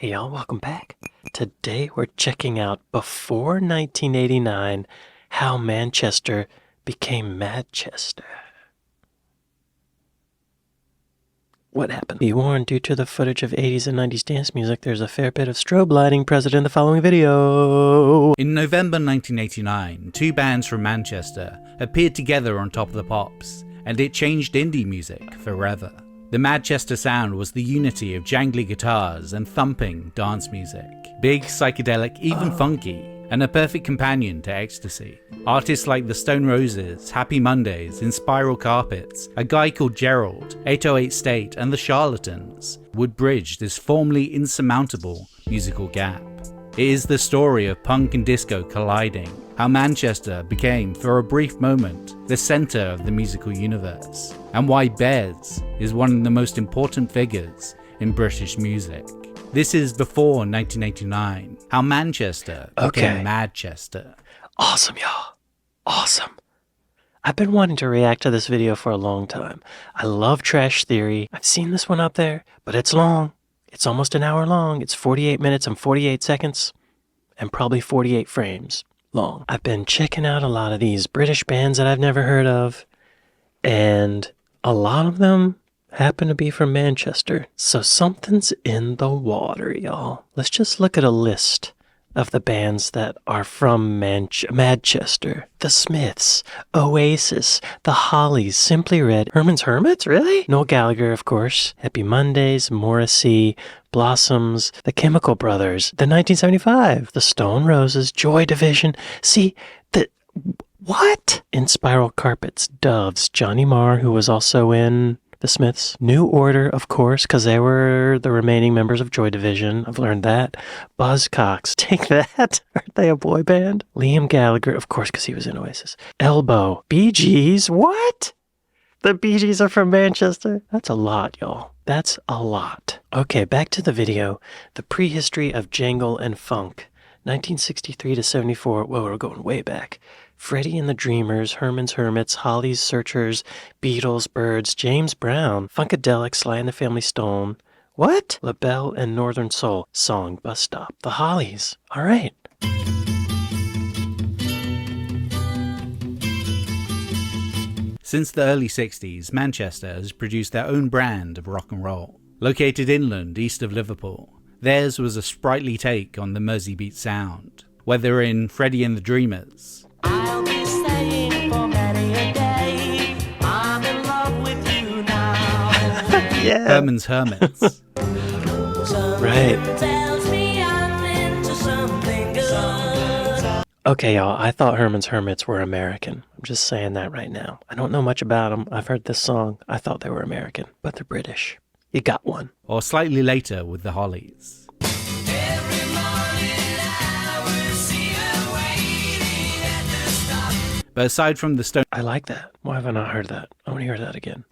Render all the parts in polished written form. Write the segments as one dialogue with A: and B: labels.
A: Hey y'all, welcome back. Today we're checking out before 1989 how Manchester became MADchester. What happened? Be warned, due to the footage of 80s and 90s dance music, there's a fair bit of strobe lighting present in the following video.
B: In November 1989, two bands from Manchester appeared together on Top of the Pops, and it changed indie music forever. The Manchester sound was the unity of jangly guitars and thumping dance music. Big, psychedelic, even funky, and a perfect companion to ecstasy. Artists like the Stone Roses, Happy Mondays, Inspiral Carpets, a guy called Gerald, 808 State, and the Charlatans would bridge this formerly insurmountable musical gap. It is the story of punk and disco colliding, how Manchester became, for a brief moment, the centre of the musical universe, and why Bez is one of the most important figures in British music. This is before 1989, how Manchester became MADchester.
A: Awesome, y'all. Awesome. I've been wanting to react to this video for a long time. I love Trash Theory. I've seen this one up there, but it's long. It's almost an hour long. It's 48 minutes and 48 seconds and probably 48 frames long. I've been checking out a lot of these British bands that I've never heard of, and a lot of them happen to be from Manchester. So something's in the water, y'all. Let's just look at a list of the bands that are from Manchester. The Smiths, Oasis, The Hollies, Simply Red, Herman's Hermits, really? Noel Gallagher, of course, Happy Mondays, Morrissey, Blossoms, The Chemical Brothers, The 1975, The Stone Roses, Joy Division. See, what? Inspiral Carpets, Doves, Johnny Marr, who was also in The Smiths, New Order, of course, because they were the remaining members of Joy Division. I've learned that. Buzzcocks, take that. Aren't they a boy band? Liam Gallagher, of course, because he was in Oasis. Elbow, Bee Gees, what? The Bee Gees are from Manchester? That's a lot, y'all. That's a lot. Okay, back to the video. The Prehistory of Jangle and Funk, 1963 to 74. Whoa, we're going way back. Freddie and the Dreamers, Herman's Hermits, Hollies, Searchers, Beatles, Birds, James Brown, Funkadelic, Sly and the Family Stone. What? LaBelle and Northern Soul. Song, Bus Stop. The Hollies. All right.
B: Since the early 60s, Manchester has produced their own brand of rock and roll. Located inland east of Liverpool, theirs was a sprightly take on the Merseybeat sound. Whether in Freddie and the Dreamers,
C: I'll be staying for many a day. I'm in love with you now.
A: Yeah.
B: Herman's Hermits,
A: Right.
C: Tells me I'm into something good.
A: Okay, y'all, I thought Herman's Hermits were American. I'm just saying that right now. I don't know much about them. I've heard this song. I thought they were American, but they're British. You got one.
B: or slightly later with the Hollies. But aside from the Stone...
A: I like that. Why have I not heard that? I want to hear that again.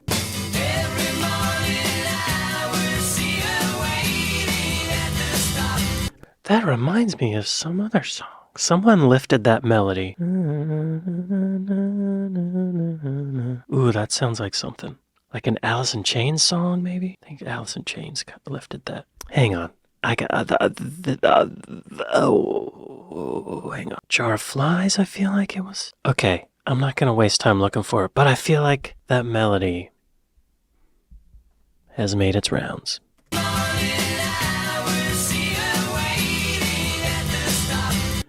A: That reminds me of some other song. Someone lifted that melody. Ooh, that sounds like something. Like an Alice in Chains song, maybe? I think Alice in Chains lifted that. Hang on. I got... hang on. Jar of Flies, I feel like it was. Okay, I'm not going to waste time looking for it, but I feel like that melody has made its rounds.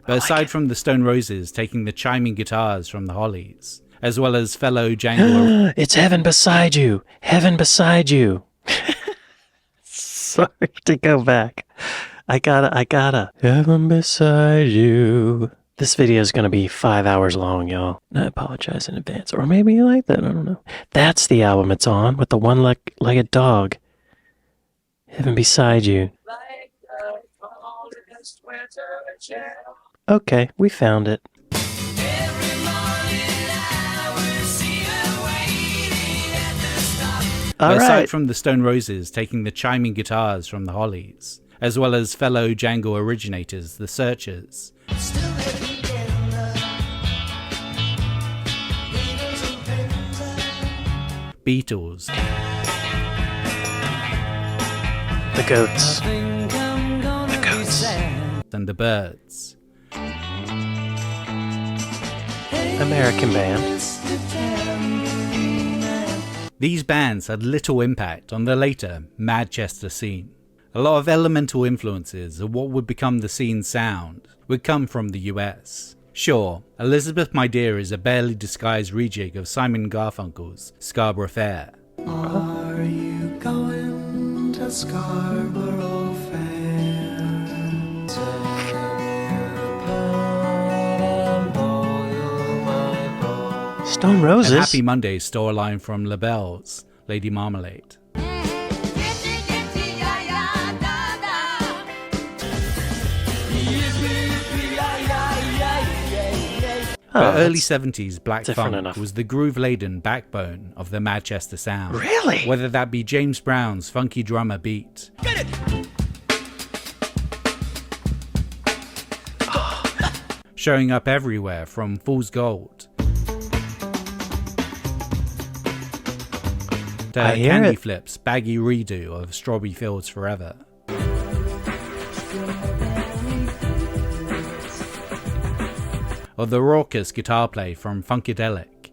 B: But aside from the Stone Roses taking the chiming guitars from the Hollies, as well as fellow Jangle...
A: It's Heaven Beside You! Heaven Beside You! Sorry to go back. I gotta. Heaven Beside You. This video is gonna be 5 hours long, y'all. I apologize in advance. Or maybe you like that, I don't know. That's the album it's on, with the one-legged dog. Heaven Beside You. Okay, we found it.
B: But aside from the Stone Roses taking the chiming guitars from the Hollies, as well as fellow Jangle originators, the Searchers, Beatles,
A: The Goats.
B: and the Byrds.
A: American band.
B: These bands had little impact on the later MADchester scene. A lot of elemental influences of what would become the scene's sound would come from the US. Sure, Elizabeth My Dear is a barely disguised rejig of Simon Garfunkel's Scarborough Fair.
C: Are you going to Scarborough Fair?
A: Stone Roses.
B: And Happy Mondays stole a line from LaBelle's Lady Marmalade. But early 70s black funk was the groove-laden backbone of the MADchester sound.
A: Really?
B: Whether that be James Brown's funky drummer beat, showing up everywhere from Fool's Gold to Candy Flip's baggy redo of Strawberry Fields Forever. Or the raucous guitar play from Funkadelic.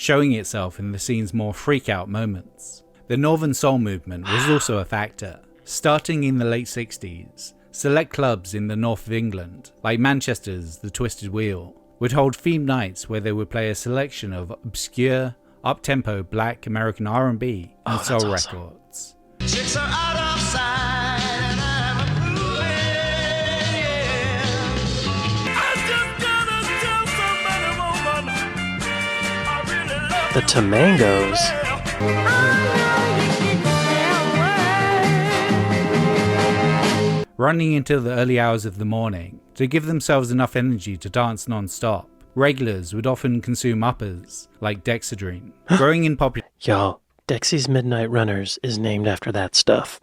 B: Showing itself in the scene's more freak-out moments. The Northern Soul movement was also a factor. Starting in the late 60s, select clubs in the north of England, like Manchester's The Twisted Wheel, would hold themed nights where they would play a selection of obscure, up-tempo black American R&B and soul records.
C: Chicks are out of sight and I'm moving, yeah. I just gotta tell somebody, woman, I really love
A: The Tamangos.
B: Running until the early hours of the morning to give themselves enough energy to dance non-stop. Regulars would often consume uppers, like Dexedrine, growing in popularity.
A: Y'all, Dexy's Midnight Runners is named after that stuff.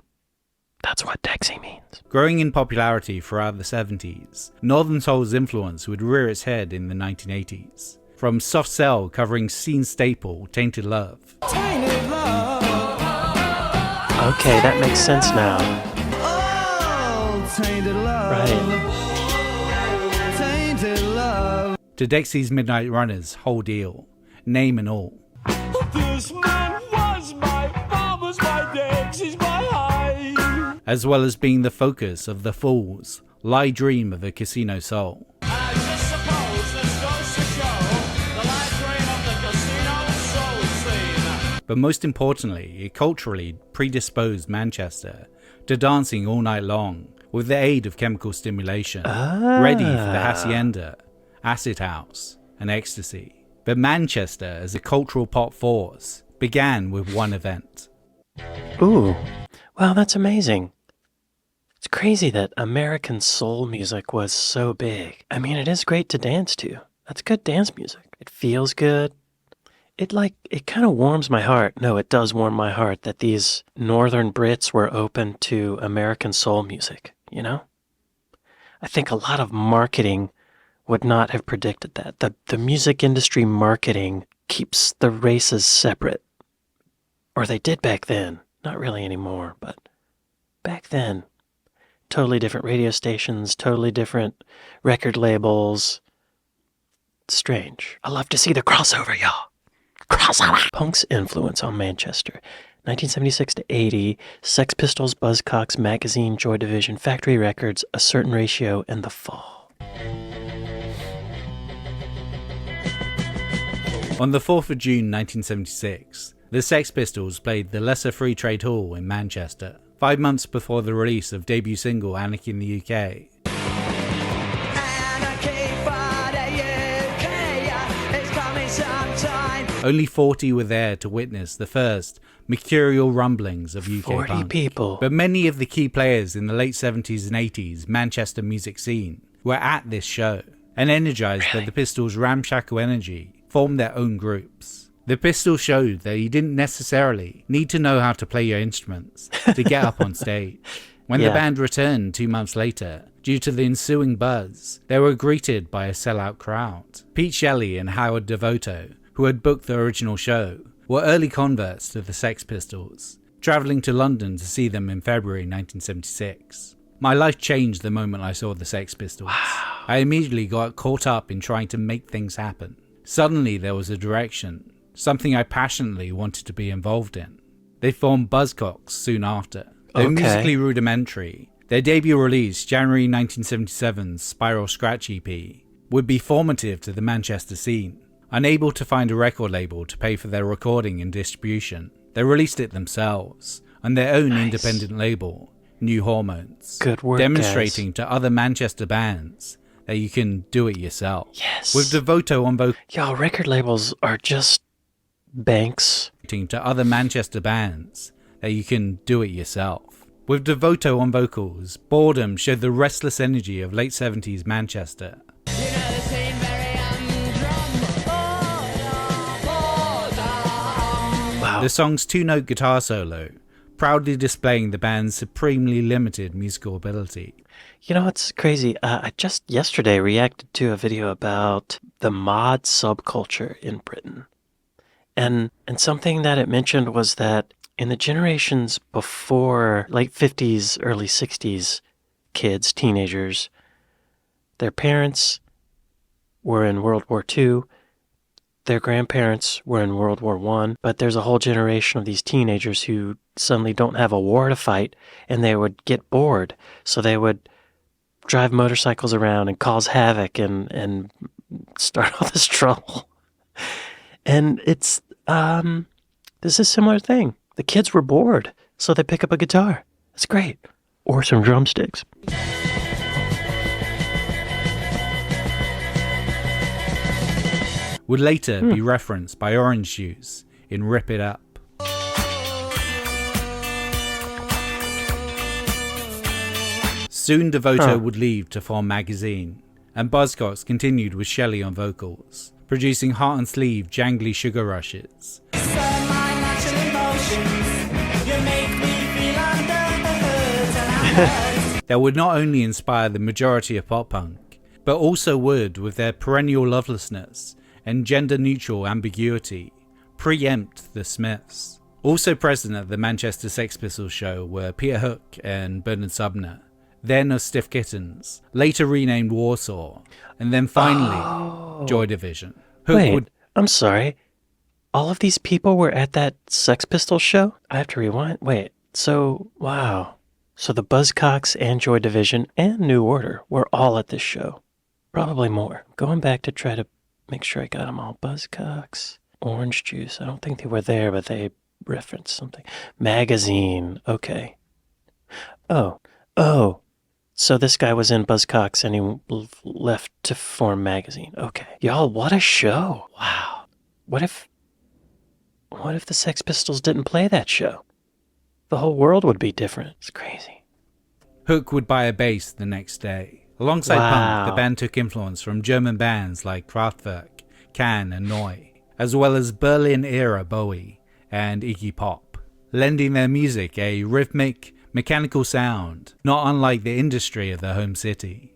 A: That's what Dexy means.
B: Growing in popularity throughout the 70s, Northern Soul's influence would rear its head in the 1980s. From Soft Cell covering scene staple Tainted Love.
C: Tainted love.
A: Okay, that makes sense now.
C: Oh, tainted love.
A: Right.
C: Tainted love.
B: To Dexy's Midnight Runners' Whole Deal, Name and All.
C: This man was my father's, my Dexy's, my high.
B: As well as being the focus of The Fool's Lie Dream of a Casino Soul.
C: I just suppose this goes to show the light dream of the casino soul scene.
B: But most importantly, it culturally predisposed Manchester to dancing all night long with the aid of chemical stimulation, ready for the Hacienda, acid house, and ecstasy. But Manchester as a cultural pop force began with one event.
A: Ooh, wow, that's amazing. It's crazy that American soul music was so big. I mean, it is great to dance to. That's good dance music. It feels good. It kind of warms my heart. No, it does warm my heart that these Northern Brits were open to American soul music, you know? I think a lot of marketing would not have predicted that. The music industry marketing keeps the races separate. Or they did back then. Not really anymore, but back then. Totally different radio stations, totally different record labels. It's strange. I love to see the crossover, y'all. Crossover! Punk's influence on Manchester. 1976 to 80, Sex Pistols, Buzzcocks, Magazine, Joy Division, Factory Records, A Certain Ratio, and The Fall.
B: On the 4th of June 1976, the Sex Pistols played the Lesser Free Trade Hall in Manchester, 5 months before the release of debut single Anarchy in the UK. Only 40 were there to witness the first mercurial rumblings of UK
A: 40
B: punk.
A: people.
B: But many of the key players in the late 70s and 80s Manchester music scene were at this show, and energized by the Pistols' ramshackle energy, formed their own groups. The Pistols showed that you didn't necessarily need to know how to play your instruments to get up on stage. When the band returned 2 months later, due to the ensuing buzz, they were greeted by a sellout crowd. Pete Shelley and Howard Devoto, who had booked the original show, were early converts to the Sex Pistols. travelling to London to see them in February 1976. My life changed the moment I saw the Sex Pistols.
A: Wow.
B: I immediately got caught up in trying to make things happen. Suddenly there was a direction, something I passionately wanted to be involved in. They formed Buzzcocks soon after. Though
A: Okay.
B: musically rudimentary, their debut release, January 1977's Spiral Scratch EP, would be formative to the Manchester scene. Unable to find a record label to pay for their recording and distribution, they released it themselves on their own independent label, New Hormones,
A: Good work,
B: demonstrating to other Manchester bands that you can do it yourself.
A: Yes.
B: With Devoto on vocals,
A: Y'all, record labels are just banks.
B: to other Manchester bands that you can do it yourself. With Devoto on vocals, Boredom showed the restless energy of late 70s Manchester.
A: Wow.
B: The song's two-note guitar solo, proudly displaying the band's supremely limited musical ability.
A: You know what's crazy? I just yesterday reacted to a video about the mod subculture in Britain. And something that it mentioned was that in the generations before, late 50s, early 60s kids, teenagers, their parents were in World War II, their grandparents were in World War I, but there's a whole generation of these teenagers who suddenly don't have a war to fight, and they would get bored, so they would drive motorcycles around and cause havoc and start all this trouble. And it's this is a similar thing. The kids were bored, so they pick up a guitar. That's great. Or some drumsticks.
B: Would later be referenced by Orange Juice in Rip It Up. Soon Devoto would leave to form Magazine, and Buzzcocks continued with Shelley on vocals, producing heart and sleeve jangly sugar rushes. That would not only inspire the majority of pop punk, but also would, with their perennial lovelessness and gender-neutral ambiguity, preempt the Smiths. Also present at the Manchester Sex Pistols show were Peter Hook and Bernard Sumner, then of Stiff Kittens, later renamed Warsaw, and then finally Joy Division. Hook
A: Wait,
B: would
A: I'm sorry. All of these people were at that Sex Pistols show? I have to rewind. Wait, so, wow. So the Buzzcocks and Joy Division and New Order were all at this show. Probably more. Going back to try to make sure I got them all. Buzzcocks, Orange Juice. I don't think they were there, but they referenced something. Magazine. Okay. Oh. So this guy was in Buzzcocks and he left to form Magazine. Okay. Y'all, what a show. Wow. What if the Sex Pistols didn't play that show? The whole world would be different. It's crazy.
B: Hook would buy a bass the next day. Alongside
A: Wow.
B: punk, the band took influence from German bands like Kraftwerk, Can and Neu, as well as Berlin-era Bowie and Iggy Pop, lending their music a rhythmic, mechanical sound, not unlike the industry of their home city.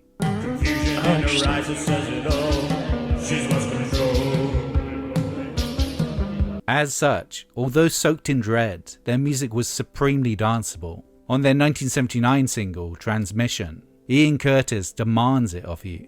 B: As such, although soaked in dread, their music was supremely danceable. On their 1979 single, Transmission, Ian Curtis demands it of you.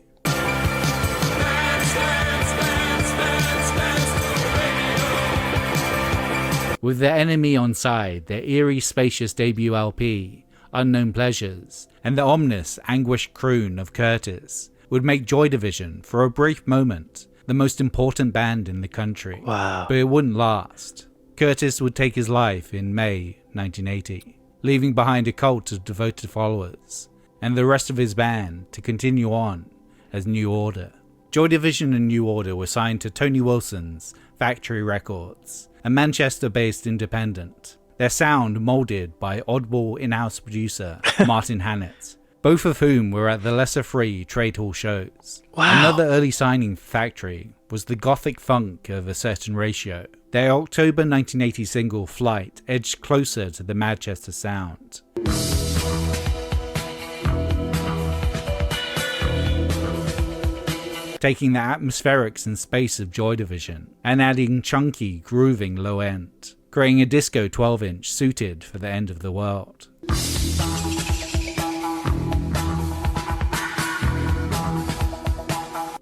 B: With their enemy on side, their eerie, spacious debut LP, Unknown Pleasures, and the ominous, anguished croon of Curtis would make Joy Division, for a brief moment, the most important band in the country.
A: Wow.
B: But it wouldn't last. Curtis would take his life in May 1980, leaving behind a cult of devoted followers, and the rest of his band to continue on as New Order. Joy Division and New Order were signed to Tony Wilson's Factory Records, a Manchester-based independent, their sound moulded by oddball in-house producer Martin Hannett, both of whom were at the lesser-free Trade Hall shows.
A: Wow.
B: Another early signing for Factory was the gothic funk of A Certain Ratio. Their October 1980 single Flight edged closer to the MADchester sound. Taking the atmospherics and space of Joy Division and adding chunky, grooving low end, creating a disco 12-inch suited for the end of the world.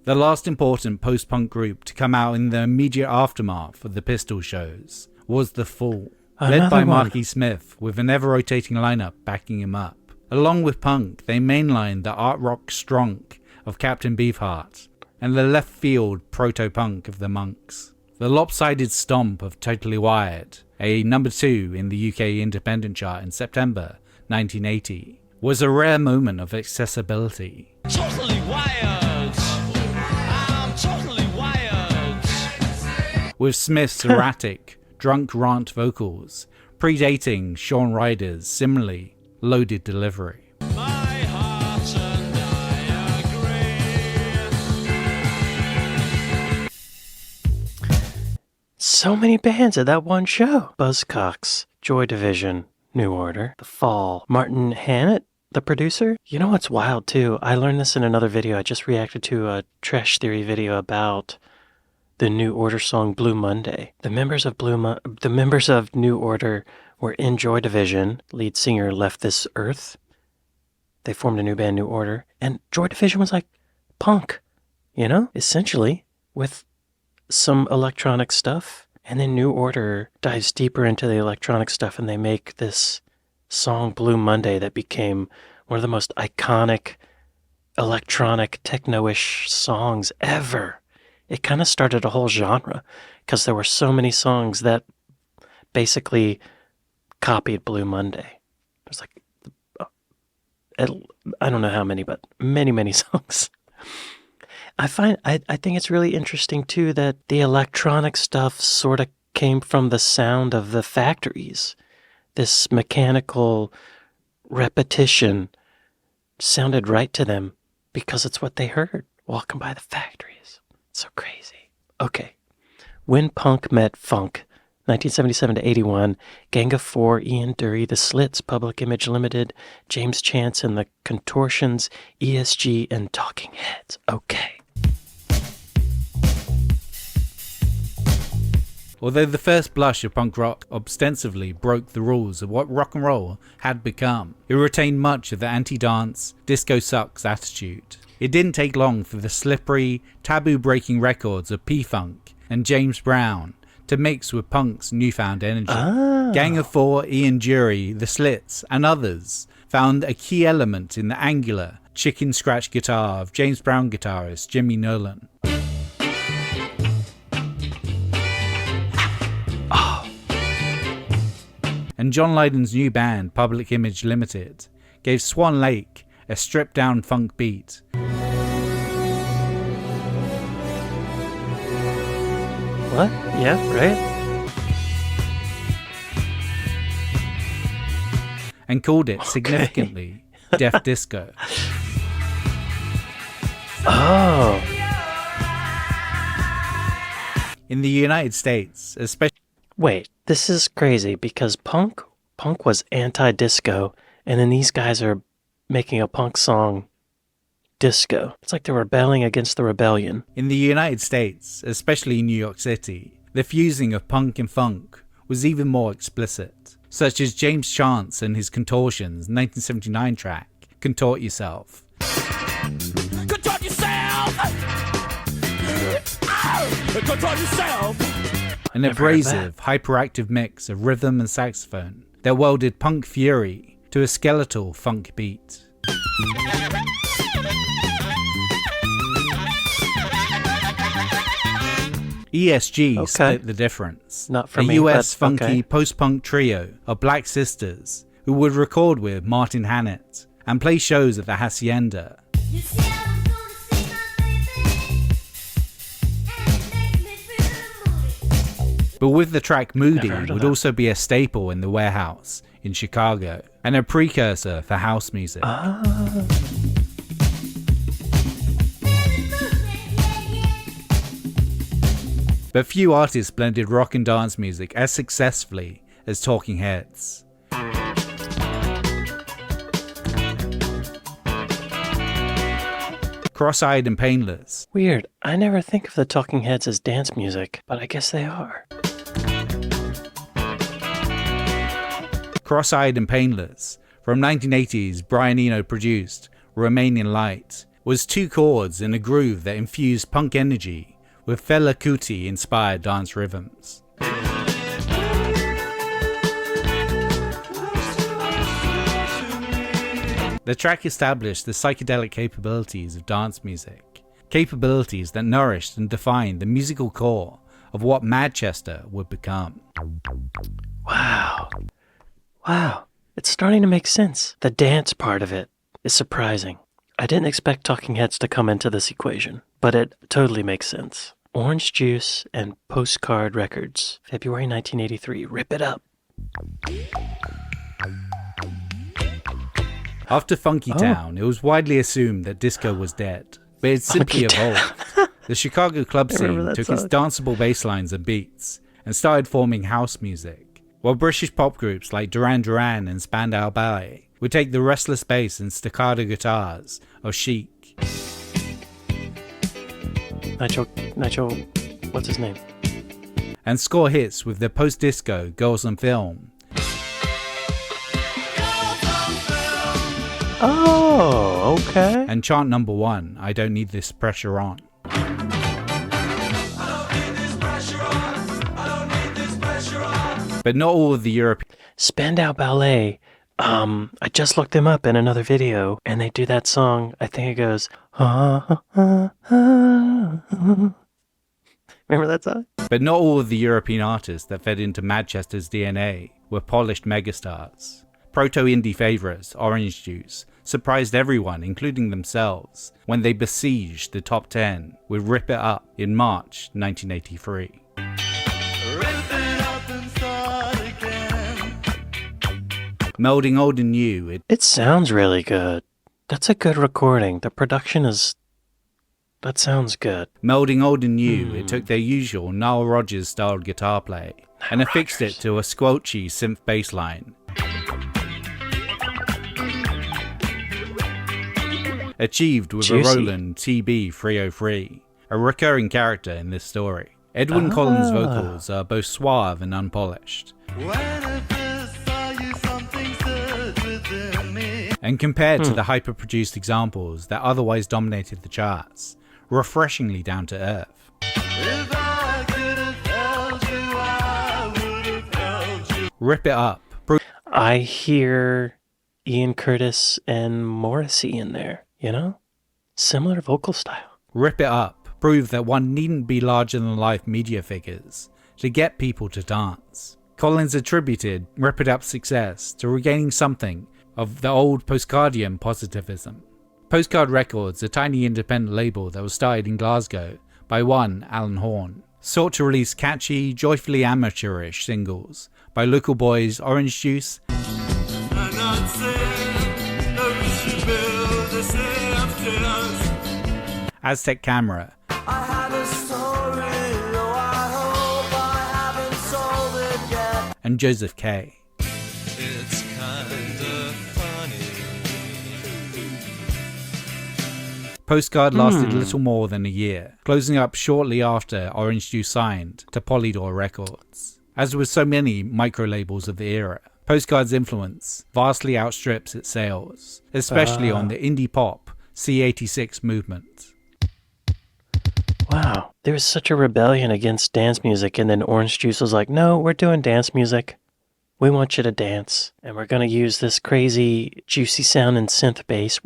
B: The last important post-punk group to come out in the immediate aftermath of the Pistol shows was The Fall, led by Marky Smith, with an ever-rotating lineup backing him up. Along with punk, they mainlined the art rock stronk of Captain Beefheart and the left-field proto-punk of the Monks. The lopsided stomp of Totally Wired, a number 2 in the UK independent chart in September 1980, was a rare moment of accessibility.
C: Totally wired. I'm totally wired.
B: With Smith's erratic, drunk rant vocals, predating Shawn Ryder's similarly loaded delivery.
C: My heart and I agree.
A: So many bands at that one show. Buzzcocks, Joy Division, New Order, The Fall, Martin Hannett, the producer. You know what's wild too? I learned this in another video. I just reacted to a Trash Theory video about the New Order song Blue Monday. The members of New Order were in Joy Division. Lead singer left this earth. They formed a new band, New Order, and Joy Division was like punk, essentially, with some electronic stuff. And then New Order dives deeper into the electronic stuff, and they make this song Blue Monday that became one of the most iconic electronic techno-ish songs ever. It kind of started a whole genre because there were so many songs that basically copied Blue Monday. There's like, I don't know how many, but many songs. I think it's really interesting too that the electronic stuff sort of came from the sound of the factories. This mechanical repetition sounded right to them because it's what they heard walking by the factories. So crazy. Okay. When Punk Met Funk, 1977 to 81, Gang of Four, Ian Dury, The Slits, Public Image Limited, James Chance and the Contortions, ESG, and Talking Heads. Okay.
B: Although the first blush of punk rock ostensibly broke the rules of what rock and roll had become, it retained much of the anti-dance, disco sucks attitude. It didn't take long for the slippery, taboo-breaking records of P-Funk and James Brown to mix with punk's newfound energy. Gang of Four, Ian Dury, The Slits, and others found a key element in the angular, chicken scratch guitar of James Brown guitarist Jimmy Nolan. And John Lydon's new band, Public Image Limited, gave Swan Lake a stripped-down funk beat.
A: What? Yeah, right?
B: And called it significantly Deaf Disco.
A: Oh.
B: In the United States, especially...
A: Wait, this is crazy because punk was anti-disco, and then these guys are making a punk song disco. It's like they're rebelling against the rebellion.
B: In the United States, especially New York City, the fusing of punk and funk was even more explicit, such as James Chance and his Contortions' 1979 track, Contort Yourself.
C: Contort yourself! Contort yourself!
B: An abrasive, hyperactive mix of rhythm and saxophone that welded punk fury to a skeletal funk beat. ESG split the difference.
A: Not for
B: a
A: me,
B: US
A: but
B: funky
A: okay.
B: post-punk trio of black sisters who would record with Martin Hannett and play shows at the Hacienda. But with the track Moody would also be a staple in the Warehouse in Chicago and a precursor for house music. But few artists blended rock and dance music as successfully as Talking Heads. Cross-eyed and painless.
A: Weird. I never think of the Talking Heads as dance music, but I guess they are.
B: Cross-Eyed and Painless, from 1980's Brian Eno produced Romanian Light, was 2 chords in a groove that infused punk energy with Fela Kuti inspired dance rhythms. The track established the psychedelic capabilities of dance music, capabilities that nourished and defined the musical core of what MADchester would become.
A: Wow. Wow. It's starting to make sense. The dance part of it is surprising. I didn't expect Talking Heads to come into this equation, but it totally makes sense. Orange Juice and Postcard Records, February 1983. Rip it up.
B: After Funky Town, it was widely assumed that disco was dead, but it simply evolved. The Chicago club scene took its danceable bass lines and beats and started forming house music, while British pop groups like Duran Duran and Spandau Ballet would take the restless bass and staccato guitars of Chic.
A: Nigel, what's his name?
B: And score hits with their post-disco Girls on Film.
A: Oh, okay.
B: And chart number 1, I Don't Need This Pressure On. But not all of the European...
A: Spandau Ballet. I just looked them up in another video, and they do that song. I think it goes... Remember that song?
B: But not all of the European artists that fed into MADchester's DNA were polished megastars. Proto-indie favourites, Orange Juice, surprised everyone, including themselves, when they besieged the top 10 with Rip It Up in March 1983. Melding old and new,
A: it sounds really good. That's a good recording. The production is... that sounds good.
B: Melding old and new, it took their usual Nile Rodgers styled guitar play and affixed it to a squelchy synth bass line. Achieved with
A: Juicy.
B: a Roland TB-303, a recurring character in this story. Edwyn Collins' vocals are both suave and unpolished. And compared to the hyper-produced examples that otherwise dominated the charts, refreshingly down to earth. Rip It Up.
A: I hear Ian Curtis and Morrissey in there, you know? Similar vocal style.
B: Rip It Up proved that one needn't be larger-than-life media figures to get people to dance. Collins attributed Rip It Up's success to regaining something of the old postcardian positivism. Postcard Records, a tiny independent label that was started in Glasgow by one Alan Horn, sought to release catchy, joyfully amateurish singles by local boys Orange Juice Aztec Camera, and Joseph K.
C: It's kinda funny.
B: Postcard lasted little more than a year, closing up shortly after Orange Juice signed to Polydor Records. As with so many micro-labels of the era, Postcard's influence vastly outstrips its sales, especially on the indie pop C86 movement.
A: Wow. There was such a rebellion against dance music, and then Orange Juice was like, no, we're doing dance music. We want you to dance, and we're going to use this crazy, juicy sound and synth bass.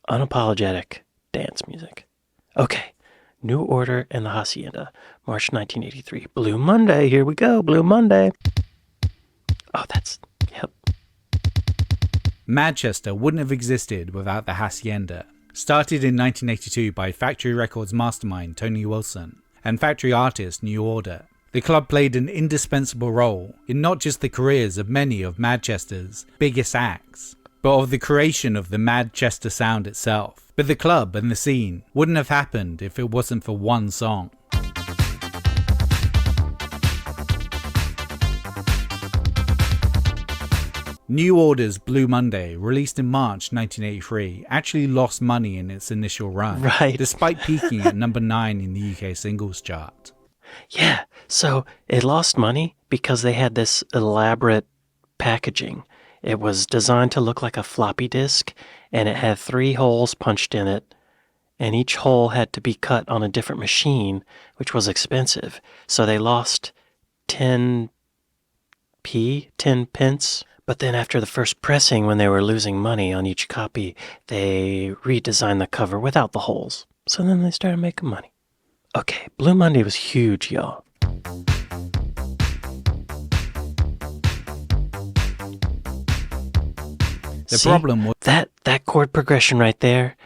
A: Unapologetic dance music. Okay. New Order and the Hacienda, March 1983. Blue Monday, here we go, Blue Monday. Oh, yep.
B: MADchester wouldn't have existed without the Hacienda. Started in 1982 by Factory Records mastermind Tony Wilson and factory artist New Order, the club played an indispensable role in not just the careers of many of MADchester's biggest acts, but of the creation of the MADchester sound itself. But the club and the scene wouldn't have happened if it wasn't for one song. New Order's Blue Monday, released in March 1983, actually lost money in its initial run,
A: Right.
B: despite peaking at number 9 in the UK singles chart.
A: Yeah, so it lost money because they had this elaborate packaging. It was designed to look like a floppy disk, and it had 3 holes punched in it, and each hole had to be cut on a different machine, which was expensive. So they lost 10 pence. But then after the first pressing, when they were losing money on each copy, they redesigned the cover without the holes. So then they started making money. Okay, Blue Monday was huge, y'all.
B: The problem was
A: that chord progression right there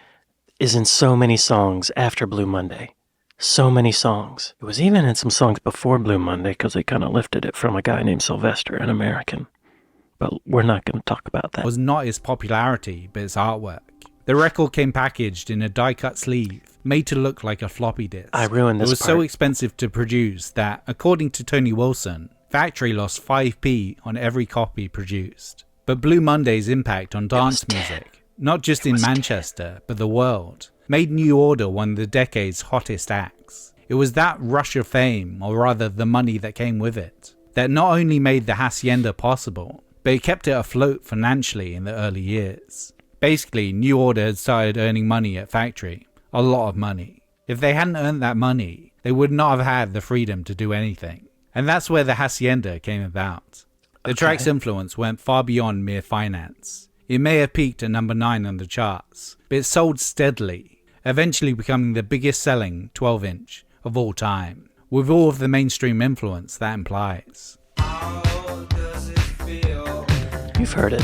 A: is in so many songs after Blue Monday. So many songs. It was even in some songs before Blue Monday because they kind of lifted it from a guy named Sylvester, an American. But we're not going to talk about that.
B: was not its popularity, but its artwork. The record came packaged in a die-cut sleeve, made to look like a floppy disk.
A: I ruined this
B: It was
A: part.
B: so expensive to produce that, according to Tony Wilson, Factory lost 5p on every copy produced. But Blue Monday's impact on dance music, not just in Manchester, but the world, made New Order one of the decade's hottest acts. It was that rush of fame, or rather the money that came with it, that not only made the Hacienda possible, but it kept it afloat financially in the early years. Basically, New Order had started earning money at Factory, a lot of money. If they hadn't earned that money, they would not have had the freedom to do anything. And that's where the Hacienda came about. The track's influence went far beyond mere finance. It may have peaked at number 9 on the charts, but it sold steadily, eventually becoming the biggest selling 12-inch of all time, with all of the mainstream influence that implies.
A: You've heard it.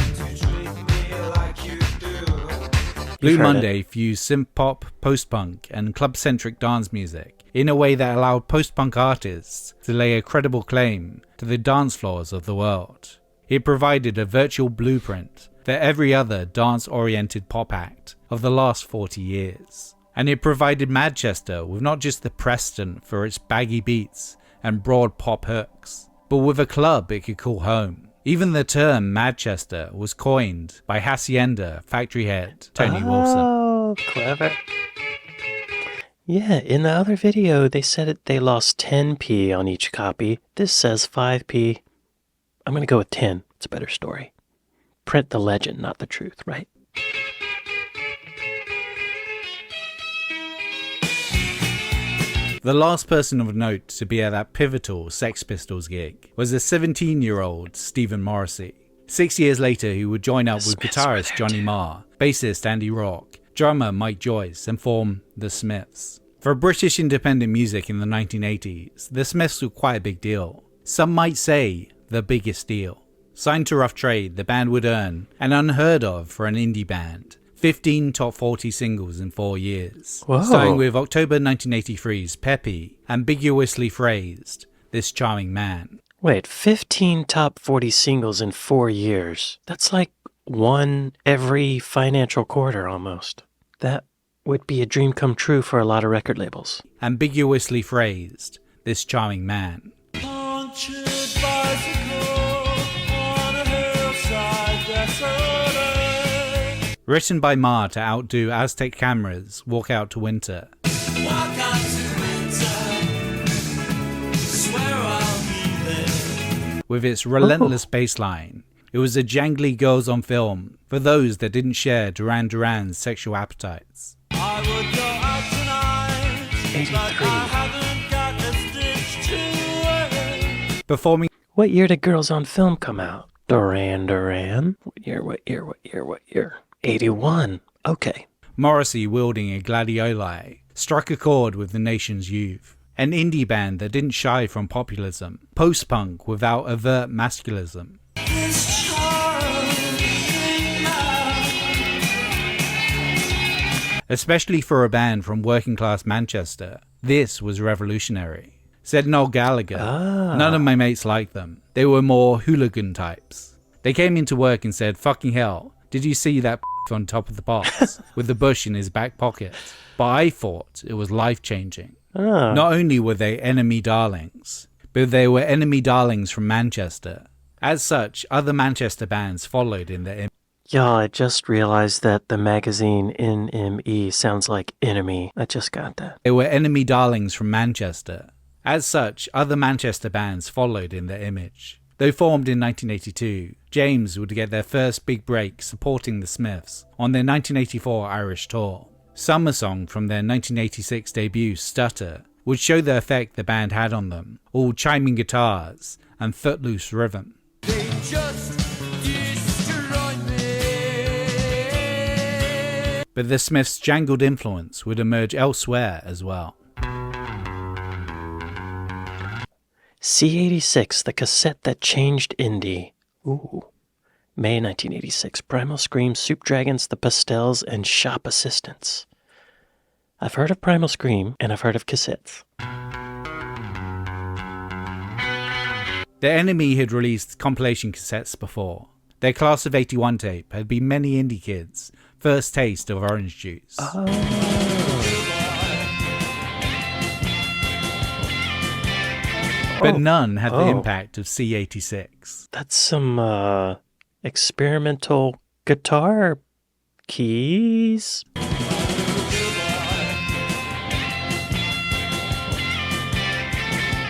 B: Blue
A: heard
B: Monday fused synth-pop, post-punk, and club-centric dance music in a way that allowed post-punk artists to lay a credible claim to the dance floors of the world. It provided a virtual blueprint for every other dance-oriented pop act of the last 40 years. And it provided MADchester with not just the precedent for its baggy beats and broad pop hooks, but with a club it could call home. Even the term MADchester was coined by Hacienda factory head Tony Wilson.
A: Oh, clever. Yeah, in the other video, they said they lost 10p on each copy. This says 5p. I'm going to go with 10. It's a better story. Print the legend, not the truth, right?
B: The last person of note to be at that pivotal Sex Pistols gig was a 17-year-old Stephen Morrissey. 6 years later, he would join up with guitarist Johnny Marr, bassist Andy Rock, drummer Mike Joyce, and form The Smiths. For British independent music in the 1980s, The Smiths were quite a big deal. Some might say the biggest deal. Signed to Rough Trade, the band would earn, an unheard of for an indie band, 15 top 40 singles in 4 years,
A: Whoa.
B: starting with October 1983's peppy, ambiguously phrased, This Charming Man.
A: Wait, 15 top 40 singles in 4 years. That's like one every financial quarter almost. That would be a dream come true for a lot of record labels.
B: Ambiguously phrased, This Charming Man.
C: Punctured bicycle on a hillside desolate.
B: Written by Marr to outdo Aztec Camera's Walk Out to Winter.
C: Walk out to winter. Swear I'll be there.
B: With its relentless bass line, it was a jangly girls on film for those that didn't share Duran Duran's sexual appetites.
C: I would go out tonight.
A: 83.
C: Like I haven't got a stitch to wear.
B: Performing
A: What year did Girls on Film come out? Duran Duran? What year? 81. Okay.
B: Morrissey wielding a gladioli, struck a chord with the nation's youth. An indie band that didn't shy from populism, post-punk without overt masculism.
C: This charming man.
B: Especially for a band from working class Manchester, this was revolutionary. Said Noel Gallagher, None of my mates liked them. They were more hooligan types. They came into work and said, fucking hell, did you see that on top of the pops with the bush in his back pocket? But I thought it was life-changing. Not only were they enemy darlings, but they were enemy darlings from Manchester. As such, other Manchester bands followed in their image.
A: Y'all, I just realized that the magazine NME sounds like enemy. I just got that.
B: They were enemy darlings from Manchester. As such, other Manchester bands followed in their image. Though formed in 1982, James would get their first big break supporting the Smiths on their 1984 Irish tour. Summer Song from their 1986 debut, Stutter, would show the effect the band had on them, all chiming guitars and footloose rhythm.
C: They just destroyed me.
B: But the Smiths' jangled influence would emerge elsewhere as well.
A: C86, the cassette that changed indie. Ooh. May 1986, Primal Scream, Soup Dragons, The Pastels, and Shop Assistants. I've heard of Primal Scream, and I've heard of cassettes.
B: The Enemy had released compilation cassettes before. Their Class of 81 tape had been many indie kids' first taste of orange juice. But none had the impact of C86.
A: That's some, experimental guitar keys.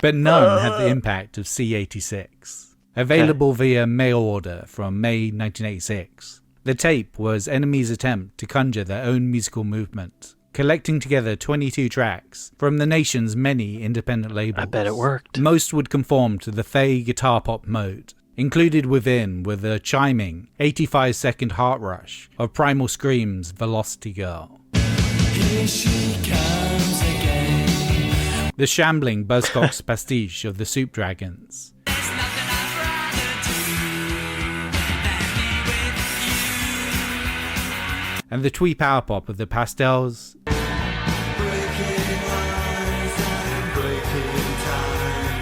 B: But none had the impact of C86. Available via mail order from May 1986, the tape was Enemy's attempt to conjure their own musical movement, collecting together 22 tracks from the nation's many independent labels.
A: I bet it worked.
B: Most would conform to the Fey guitar pop mode. Included within were the chiming 85-second heart rush of Primal Scream's Velocity Girl,
C: Here she comes again.
B: the shambling Buzzcocks pastiche of the Soup Dragons,
C: There's nothing I'd rather do than be with you.
B: and the twee power pop of the Pastels,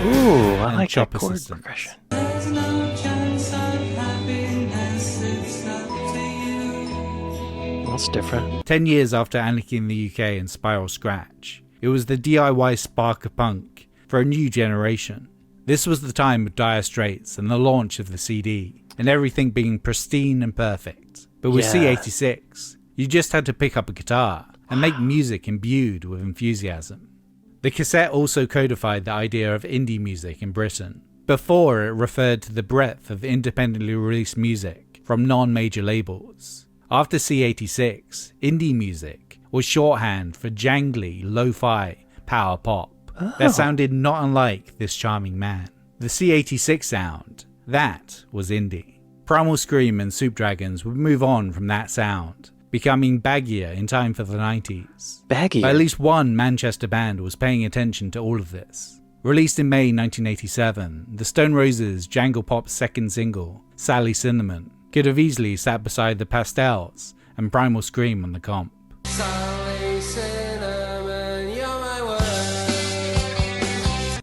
A: Ooh, I like that
B: Shop
A: chord
B: Assistants.
A: progression.
C: There's no chance of happiness, it's up to you.
A: That's different.
B: 10 years after Anarchy in the UK and Spiral Scratch, it was the DIY spark of punk for a new generation. This was the time of Dire Straits and the launch of the CD, and everything being pristine and perfect. But with
A: Yeah.
B: C86, you just had to pick up a guitar and make music imbued with enthusiasm. The cassette also codified the idea of indie music in Britain. Before, it referred to the breadth of independently released music from non-major labels. After C86, indie music was shorthand for jangly, lo-fi power pop that sounded not unlike this charming man. The C86 sound, that was indie. Primal Scream and Soup Dragons would move on from that sound, becoming baggier in time for the 90s.
A: Baggy.
B: At least one Manchester band was paying attention to all of this. Released in May 1987, the Stone Roses' jangle pop second single, Sally Cinnamon, could have easily sat beside the Pastels and Primal Scream on the comp.
C: Sally Cinnamon, you're my word.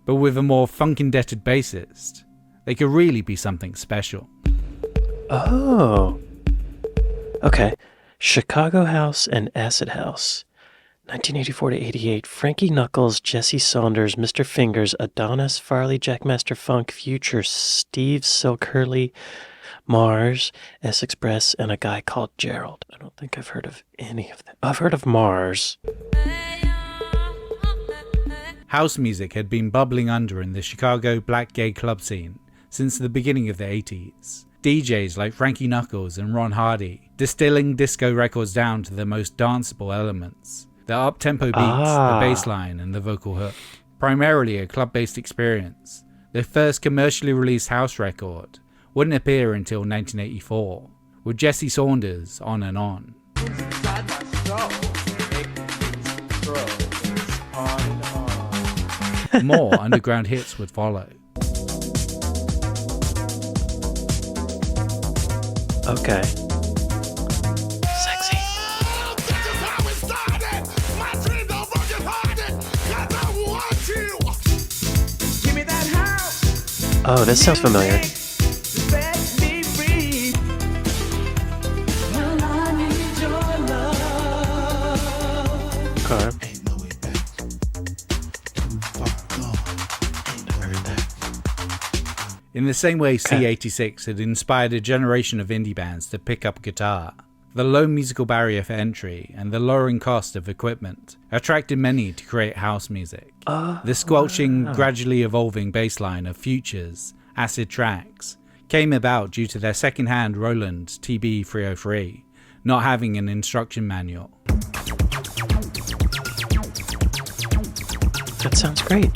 B: But with a more funk-indebted bassist, they could really be something special.
A: Oh. Okay. Chicago House and Acid House. 1984 to 88. Frankie Knuckles, Jesse Saunders, Mr. Fingers, Adonis, Farley, Jackmaster Funk, Future, Steve Silk Hurley, Mars, S Express, and a guy called Gerald. I don't think I've heard of any of them. I've heard of Mars.
B: House music had been bubbling under in the Chicago black gay club scene since the beginning of the 80s. DJs like Frankie Knuckles and Ron Hardy distilling disco records down to the most danceable elements. The up-tempo beats, the bass line, and the vocal hook. Primarily a club-based experience, the first commercially released house record wouldn't appear until 1984, with Jesse Saunders on and on. More underground hits would follow.
A: Okay. Sexy.
C: This is how it started. My dreams are broken hearted. 'Cause I want you. Give me that house.
A: Oh, this sounds familiar.
C: Set me free. Well, I need your love.
A: Okay.
B: In the same way C86 had inspired a generation of indie bands to pick up guitar, The low musical barrier for entry and the lowering cost of equipment attracted many to create house music. The squelching, gradually evolving bass line of Future's acid tracks came about due to their second-hand Roland TB-303 not having an instruction manual.
A: That sounds great.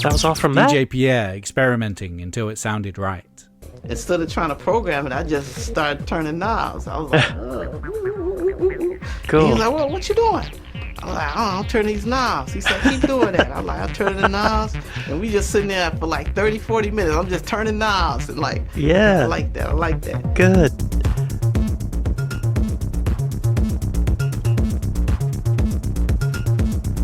A: That was all from that?
B: DJ Pierre experimenting until it sounded right.
D: Instead of trying to program it, I just started turning knobs. I was like, ugh.
A: Cool.
D: He was like, well, what you doing? I was like, I'll turn these knobs. He said, keep doing that. I'm like, I'll turn the knobs. And we just sitting there for like 30, 40 minutes. I'm just turning knobs. And like,
A: Yeah.
D: I like that. I like that.
A: Good.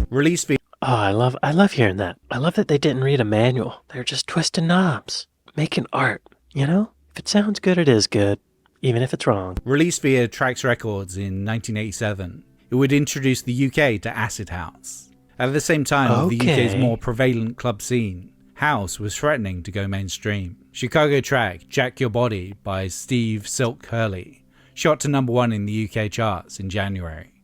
B: Release video
A: Oh, I love hearing that. I love that they didn't read a manual. They're just twisting knobs, making art, you know? If it sounds good, it is good, even if it's wrong.
B: Released via Trax Records in 1987, it would introduce the UK to acid house. At the same time, the UK's more prevalent club scene, house was threatening to go mainstream. Chicago track Jack Your Body by Steve Silk Hurley shot to #1 in the UK charts in January.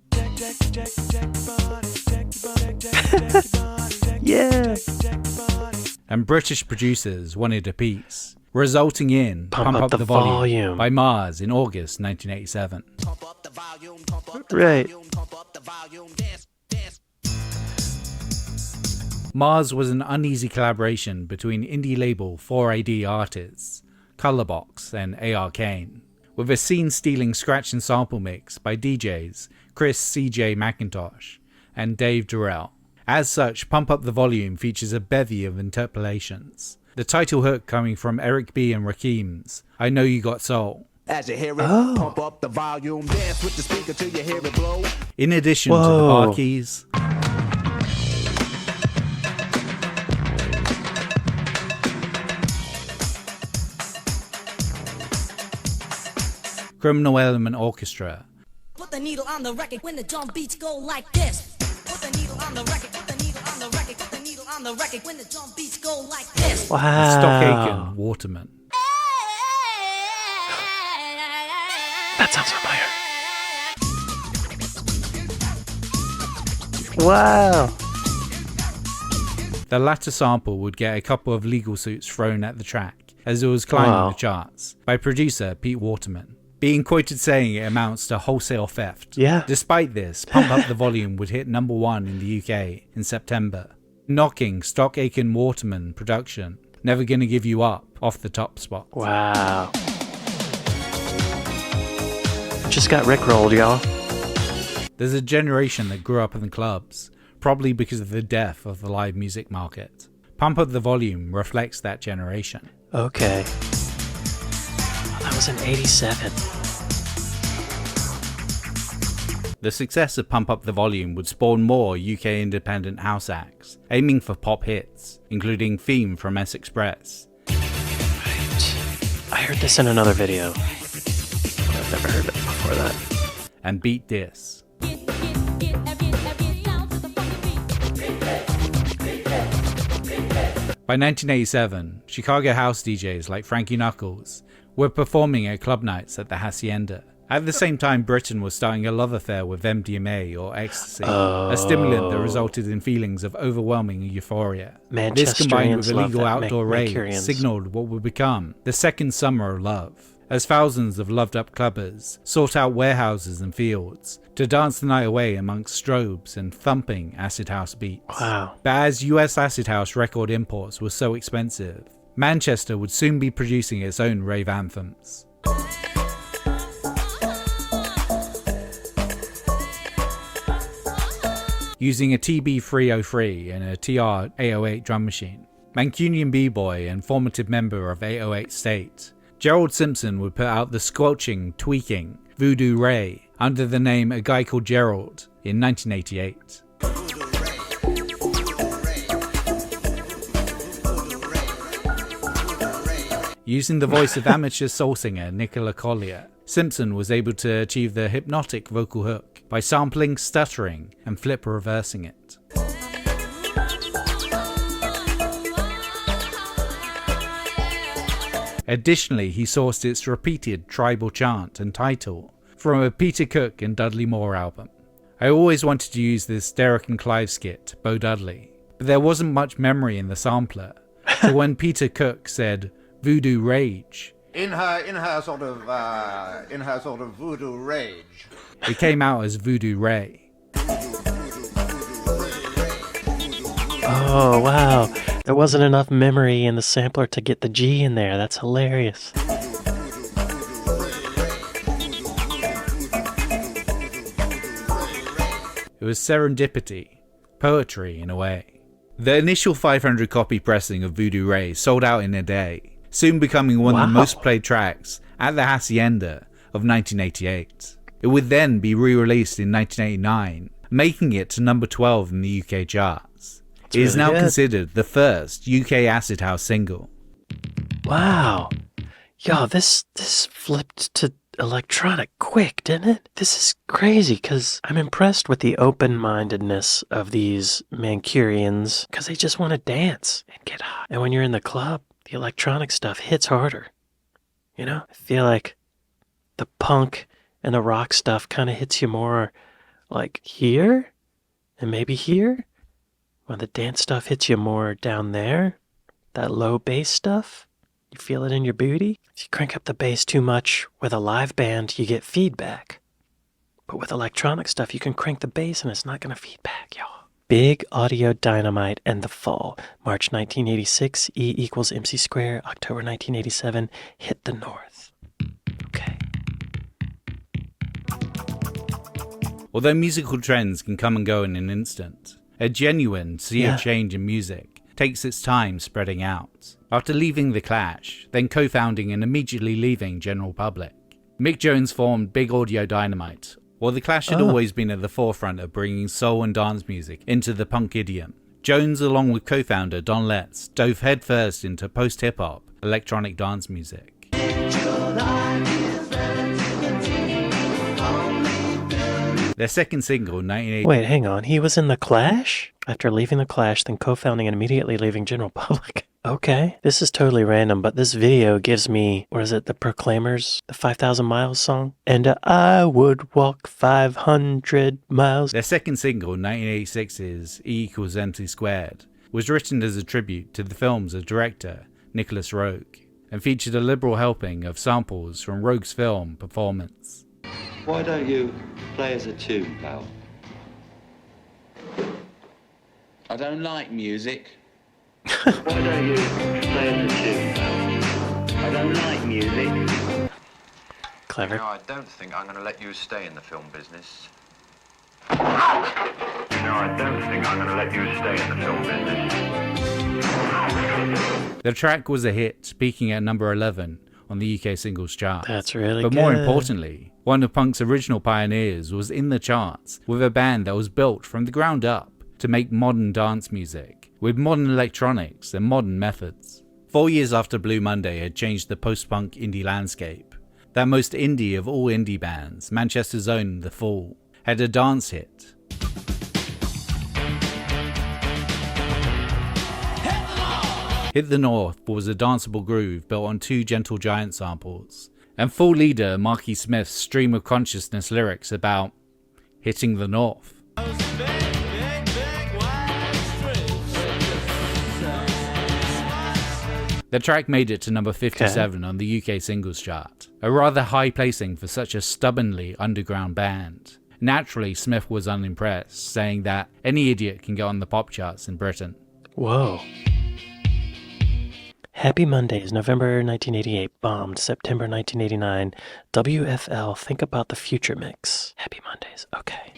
A: Yeah.
B: And British producers wanted a piece, resulting in
A: Pump Up the Volume
B: by Mars in August 1987.
A: Right.
B: Mars was an uneasy collaboration between indie label 4AD artists, Colorbox and AR Kane, with a scene-stealing scratch and sample mix by DJs Chris CJ McIntosh and Dave Durrell. As such, Pump Up the Volume features a bevy of interpolations. The title hook coming from Eric B. and Rakim's I Know You Got Soul.
C: As you hear it, pump up the volume, dance with the speaker till you hear it blow.
B: In addition to the bar keys, Criminal Element Orchestra,
E: Put the needle on the record when the drum beats go like this. Put the needle on the record, put the needle on the record, put the needle on the record when the drum beats go like this.
A: Wow.
B: Stock Aitken Waterman.
A: That sounds familiar. Wow.
B: The latter sample would get a couple of legal suits thrown at the track as it was climbing the charts by producer Pete Waterman, being quoted saying it amounts to wholesale theft.
A: Yeah.
B: Despite this, Pump Up the Volume would hit #1 in the UK in September, knocking Stock Aitken Waterman production Never Gonna Give You Up off the top spot.
A: Wow. Just got rickrolled, y'all.
B: There's a generation that grew up in the clubs, probably because of the death of the live music market. Pump Up the Volume reflects that generation.
A: Okay. Oh, that was in 87.
B: The success of Pump Up the Volume would spawn more UK independent house acts, aiming for pop hits, including Theme from S Express.
A: Right. I heard this in another video. I've never heard it before that.
B: And Beat This. By 1987, Chicago house DJs like Frankie Knuckles were performing at club nights at the Hacienda. At the same time, Britain was starting a love affair with MDMA or ecstasy, a stimulant that resulted in feelings of overwhelming euphoria. This combined with illegal outdoor raves signaled what would become the second summer of love, as thousands of loved-up clubbers sought out warehouses and fields to dance the night away amongst strobes and thumping acid house beats.
A: Wow.
B: But as US acid house record imports were so expensive, Manchester would soon be producing its own rave anthems. Using a TB-303 and a TR-808 drum machine, Mancunian b-boy and formative member of 808 State, Gerald Simpson would put out the squelching, tweaking Voodoo Ray under the name A Guy Called Gerald in 1988. Using the voice of amateur soul singer Nicola Collier, Simpson was able to achieve the hypnotic vocal hook by sampling, stuttering, and flip reversing it. Additionally, he sourced its repeated tribal chant and title from a Peter Cook and Dudley Moore album. I always wanted to use this Derek and Clive skit, Bo Dudley, but there wasn't much memory in the sampler, so when Peter Cook said voodoo rage,
F: in her sort of voodoo rage,
B: it came out as Voodoo Ray.
A: Oh, wow. There wasn't enough memory in the sampler to get the G in there. That's hilarious.
B: It was serendipity, poetry in a way. The initial 500 copy pressing of Voodoo Ray sold out in a day, soon becoming one of the most played tracks at the Hacienda of 1988. It would then be re-released in 1989, making it to number 12 in the UK charts. It is now considered the first UK acid house single.
A: Wow. Yo, this flipped to electronic quick, didn't it? This is crazy, because I'm impressed with the open-mindedness of these Mancurians, because they just want to dance and get hot. And when you're in the club, the electronic stuff hits harder. You know? I feel like the punk and the rock stuff kind of hits you more like here and maybe here, while the dance stuff hits you more down there. That low bass stuff, you feel it in your booty. If you crank up the bass too much with a live band, you get feedback. But with electronic stuff, you can crank the bass and it's not going to feedback, y'all. Big Audio Dynamite and The Fall. March 1986, E equals MC square. October 1987, Hit the North. Okay.
B: Although musical trends can come and go in an instant, a genuine sea of change in music takes its time spreading out. After leaving The Clash, then co-founding and immediately leaving General Public, Mick Jones formed Big Audio Dynamite. While The Clash had always been at the forefront of bringing soul and dance music into the punk idiom, Jones, along with co-founder Don Letts, dove headfirst into post-hip-hop, electronic dance music. Their second single, 1980.
A: Wait, hang on. He was in The Clash? After leaving The Clash, then co-founding and immediately leaving General Public. Okay. This is totally random, but this video gives me, what is it, the Proclaimers, the 5,000 Miles song? And I would walk 500 miles.
B: Their second single, 1986's E equals MC squared, was written as a tribute to the films of director Nicholas Roeg, and featured a liberal helping of samples from Roeg's film performance.
G: Why don't you play as a tune, pal?
H: I don't like music.
G: Why don't you play as a tune, pal?
H: I don't like music.
A: Clever.
I: No, I don't think I'm going to let you stay in the film business. No, I don't think I'm going to let you stay in the film business.
B: The track was a hit, peaking at number 11 on the UK singles chart.
A: That's really
B: but
A: good.
B: More importantly, one of punk's original pioneers was in the charts with a band that was built from the ground up to make modern dance music, with modern electronics and modern methods. 4 years after Blue Monday had changed the post-punk indie landscape, that most indie of all indie bands, Manchester's own The Fall, had a dance hit. Hit the North was a danceable groove built on two Gentle Giant samples, and Fall leader Marky Smith's stream of consciousness lyrics about hitting the North. The track made it to number 57 on the UK singles chart, a rather high placing for such a stubbornly underground band. Naturally, Smith was unimpressed, saying that any idiot can get on the pop charts in Britain.
A: Whoa. Happy Mondays, November 1988, bombed, September 1989, WFL, Think About the Future mix. Happy Mondays, okay.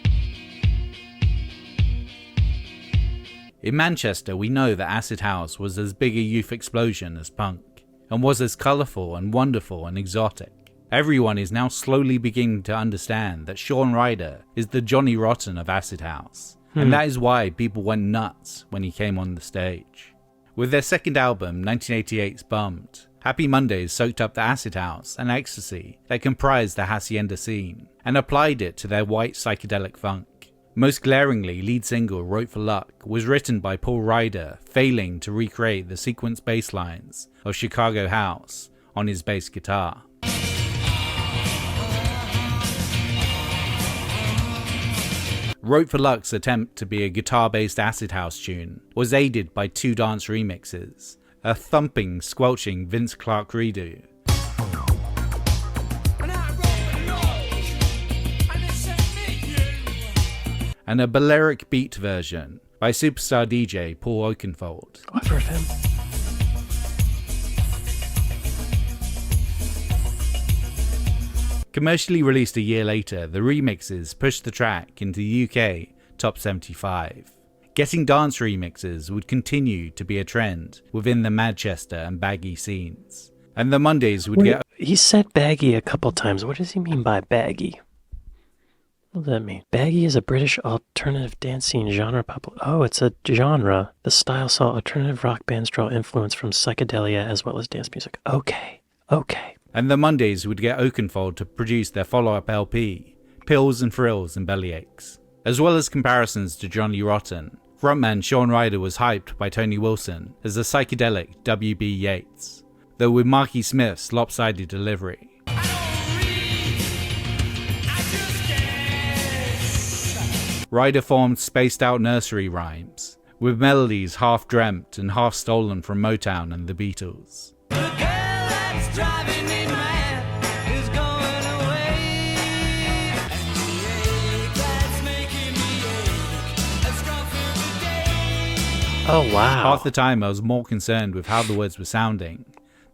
B: In Manchester, we know that acid house was as big a youth explosion as punk, and was as colourful and wonderful and exotic. Everyone is now slowly beginning to understand that Shaun Ryder is the Johnny Rotten of acid house, and that is why people went nuts when he came on the stage. With their second album, 1988's Bummed, Happy Mondays soaked up the acid house and ecstasy that comprised the Hacienda scene, and applied it to their white psychedelic funk. Most glaringly, lead single Wrote for Luck was written by Paul Ryder, failing to recreate the sequence bass lines of Chicago House on his bass guitar. Wrote for Luck's attempt to be a guitar-based acid house tune was aided by 2 dance remixes, a thumping, squelching Vince Clarke redo, and a Balearic beat version by superstar DJ Paul Oakenfold.
A: I've heard of him.
B: Commercially released a year later, the remixes pushed the track into the UK Top 75. Getting dance remixes would continue to be a trend within the MADchester and baggy scenes. And the Mondays would get...
A: He said baggy a couple times. What does he mean by baggy? What does that mean? Baggy is a British alternative dance scene genre. Oh, it's a genre. The style saw alternative rock bands draw influence from psychedelia as well as dance music. Okay.
B: And the Mondays would get Oakenfold to produce their follow-up LP, Pills and Thrills and Bellyaches. As well as comparisons to Johnny Rotten, frontman Shawn Ryder was hyped by Tony Wilson as a psychedelic W.B. Yeats, though with Marky Smith's lopsided delivery. Ryder formed spaced-out nursery rhymes, with melodies half-dreamt and half-stolen from Motown and the Beatles.
A: Oh, wow.
B: Half the time I was more concerned with how the words were sounding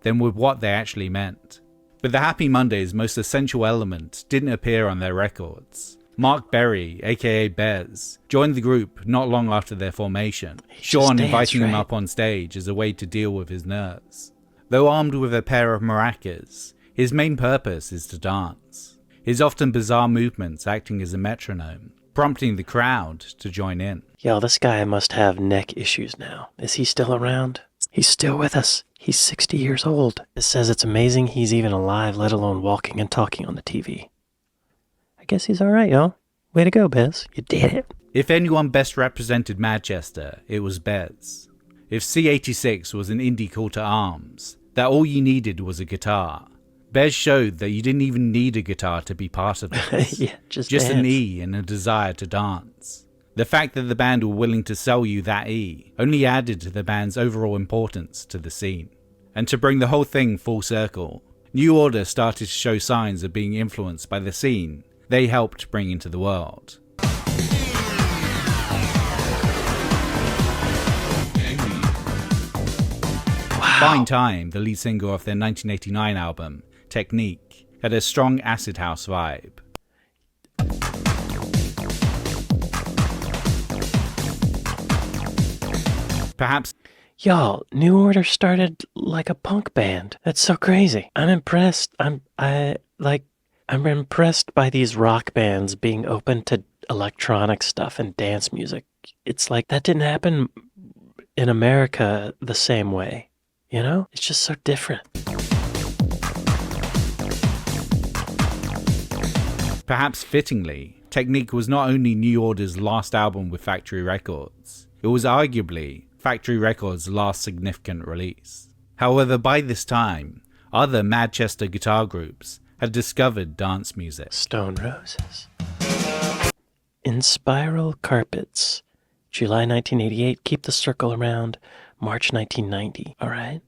B: than with what they actually meant. But the Happy Mondays' most essential element didn't appear on their records. Mark Berry, aka Bez, joined the group not long after their formation, Shawn inviting him up on stage as a way to deal with his nerves. Though armed with a pair of maracas, his main purpose is to dance, his often bizarre movements acting as a metronome, prompting the crowd to join in.
A: Yo, this guy must have neck issues now. Is he still around? He's still with us. He's 60 years old. It says it's amazing he's even alive, let alone walking and talking on the TV. I guess he's alright, yo. Way to go, Bez. You did it.
B: If anyone best represented MADchester, it was Bez. If C86 was an indie call to arms, that all you needed was a guitar, Bez showed that you didn't even need a guitar to be part of this.
A: Yeah, just
B: an E and a desire to dance. The fact that the band were willing to sell you that E only added to the band's overall importance to the scene. And to bring the whole thing full circle, New Order started to show signs of being influenced by the scene they helped bring into the world.
A: Wow.
B: Fine Time, the lead single of their 1989 album, Technique, had a strong acid house vibe. Perhaps...
A: Y'all, New Order started like a punk band. That's so crazy. I'm impressed. I'm impressed by these rock bands being open to electronic stuff and dance music. It's like that didn't happen in America the same way. You know? It's just so different.
B: Perhaps fittingly, Technique was not only New Order's last album with Factory Records, it was arguably Factory Records' last significant release. However, by this time, other MADchester guitar groups had discovered dance music.
A: Stone Roses. Inspiral Carpets. July 1988, Keep the Circle Around. March 1990, alright?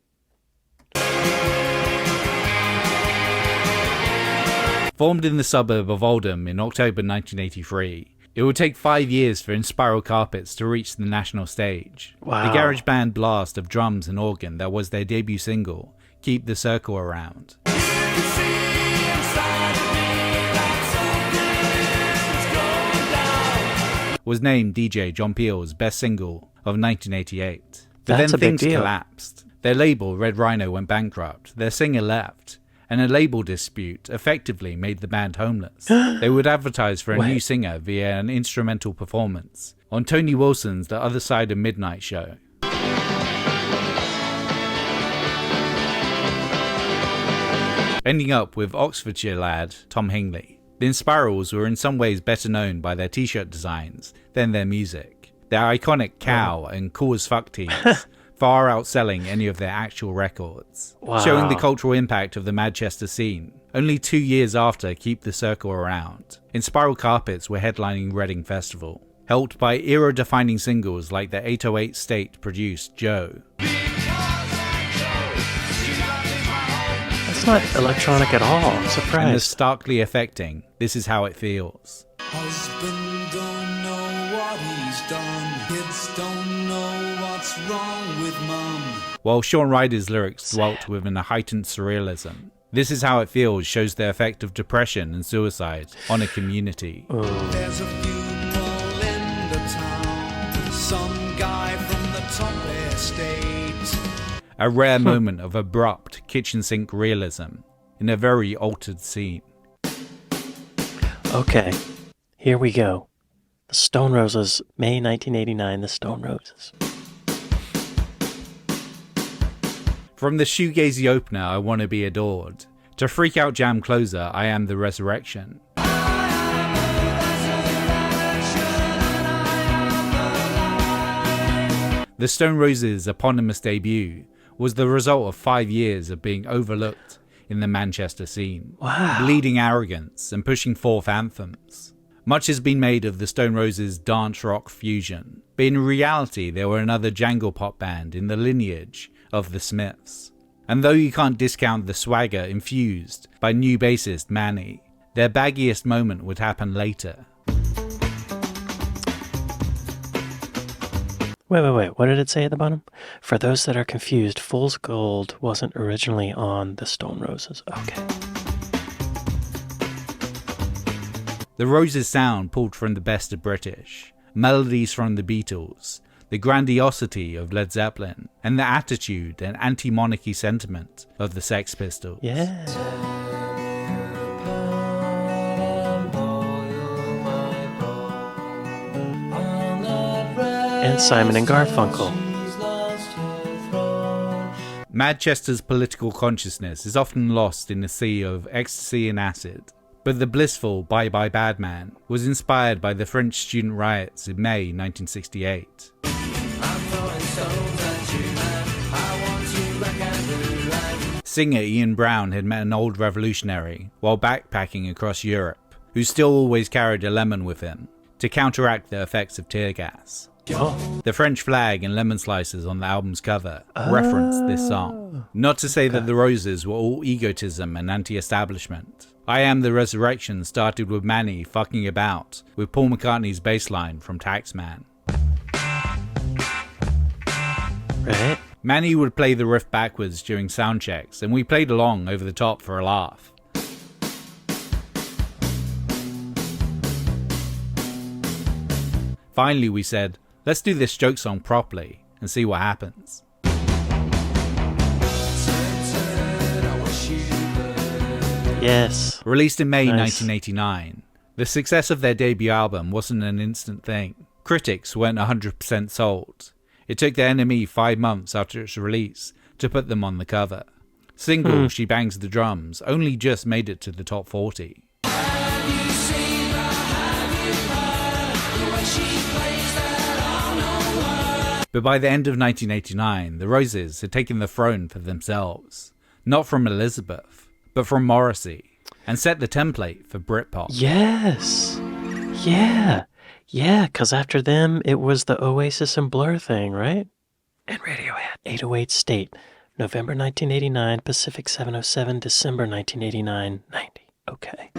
B: Formed in the suburb of Oldham in October 1983, it would take 5 years for Inspiral Carpets to reach the national stage.
A: Wow.
B: The garage band blast of drums and organ that was their debut single, Keep the Circle Around, was named DJ John Peel's best single of 1988. But
A: That's
B: then
A: a big
B: things
A: deal.
B: collapsed. Their label, Red Rhino, went bankrupt, their singer left, and a label dispute effectively made the band homeless. They would advertise for a new singer via an instrumental performance on Tony Wilson's The Other Side of Midnight show. Ending up with Oxfordshire lad Tom Hingley. The Inspirals were in some ways better known by their t-shirt designs than their music. Their iconic cow and cool as fuck tees far outselling any of their actual records, showing the cultural impact of the MADchester scene. Only 2 years after Keep the Circle Around, Inspiral Carpets were headlining Reading Festival, helped by era-defining singles like the 808 State-produced Joe.
A: That's not electronic at all. I'm surprised.
B: And the starkly affecting This Is How It Feels.
C: Husband don't know what he's done. Kids don't know what's wrong with mum.
B: While Shawn Ryder's lyrics dwelt within a heightened surrealism, This Is How It Feels shows the effect of depression and suicide on a community.
C: There's a funeral in the town. Some guy from the top estate.
B: A rare moment of abrupt kitchen sink realism in a very altered scene.
A: Okay, here we go. The Stone Roses, May 1989, The Stone Roses.
B: From the shoegazy opener, I Want to Be Adored, to freak out jam closer, I Am the Resurrection. The Stone Roses' eponymous debut was the result of 5 years of being overlooked in the Manchester scene, bleeding arrogance and pushing forth anthems. Much has been made of the Stone Roses' dance rock fusion, but in reality they were another jangle pop band in the lineage of the Smiths. And though you can't discount the swagger infused by new bassist Manny, their baggiest moment would happen later.
A: Wait, what did it say at the bottom? For those that are confused, Fool's Gold wasn't originally on the Stone Roses. Okay.
B: The Roses' sound pulled from the best of British, melodies from the Beatles, the grandiosity of Led Zeppelin, and the attitude and anti-monarchy sentiment of the Sex Pistols.
A: Yeah. And Simon and Garfunkel.
B: MADchester's political consciousness is often lost in the sea of ecstasy and acid, but the blissful Bye Bye Bad Man was inspired by the French student riots in May 1968. Singer Ian Brown had met an old revolutionary while backpacking across Europe, who still always carried a lemon with him to counteract the effects of tear gas. The French flag and lemon slices on the album's cover reference this song. Not to say that the Roses were all egotism and anti-establishment. I Am the Resurrection started with Manny fucking about with Paul McCartney's bass line from Taxman.
A: Right?
B: Manny would play the riff backwards during sound checks, and we played along over the top for a laugh. Finally we said, let's do this joke song properly and see what happens.
A: Yes.
B: Released in May
A: Nice.
B: 1989, the success of their debut album wasn't an instant thing. Critics weren't 100% sold. It took The Enemy 5 months after its release to put them on the cover. Single She Bangs the Drums only just made it to the top 40. But by the end of 1989, the Roses had taken the throne for themselves. Not from Elizabeth, but from Morrissey, and set the template for Britpop.
A: Yes. Yeah, because after them, it was the Oasis and Blur thing, right? And Radiohead. 808 State, November 1989, Pacific 707, December 1989, 90. Okay.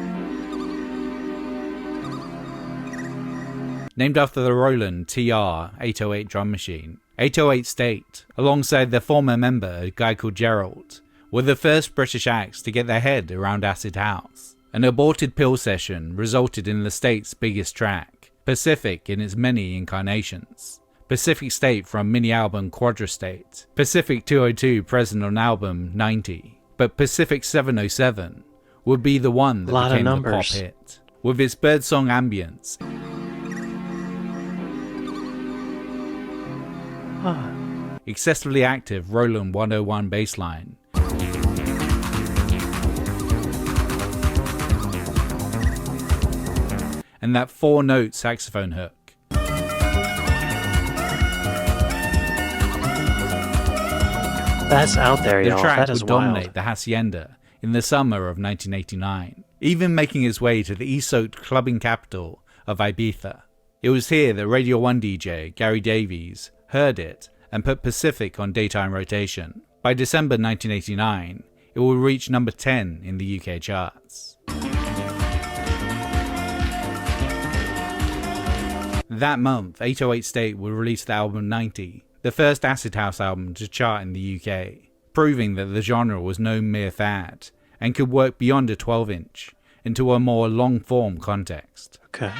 B: Named after the Roland TR-808 drum machine, 808 State, alongside their former member, a guy called Gerald, were the first British acts to get their head around acid house. An aborted pill session resulted in the state's biggest track, Pacific in its many incarnations. Pacific State from mini-album Quadrastate, Pacific 202 present on album 90, but Pacific 707 would be the one that became the pop hit. With its birdsong ambience, excessively active Roland 101 bassline, and that 4-note saxophone hook.
A: That's out there,
B: The
A: y'all.
B: track
A: That is
B: would
A: wild.
B: dominate the Hacienda in the summer of 1989, even making its way to the East-soaked clubbing capital of Ibiza. It was here that Radio 1 DJ Gary Davies heard it and put Pacific on daytime rotation. By December 1989, it would reach number 10 in the UK charts. That month, 808 State would release the album 90, the first acid house album to chart in the UK, proving that the genre was no mere fad and could work beyond a 12-inch into a more long-form context.
A: Okay.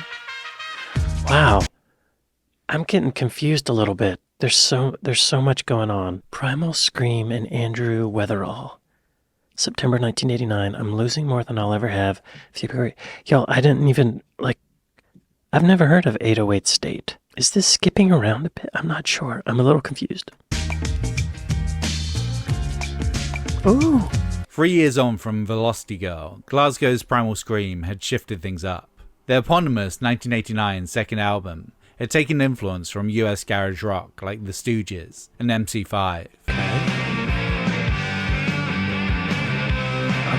A: Wow. I'm getting confused a little bit. There's so much going on. Primal Scream and Andrew Weatherall. September 1989. I'm losing more than I'll ever have. February. Y'all, I didn't even, I've never heard of 808 State. Is this skipping around a bit? I'm not sure. I'm a little confused. Ooh.
B: 3 years on from Velocity Girl, Glasgow's Primal Scream had shifted things up. Their eponymous 1989 second album had taken influence from US garage rock like The Stooges and MC5.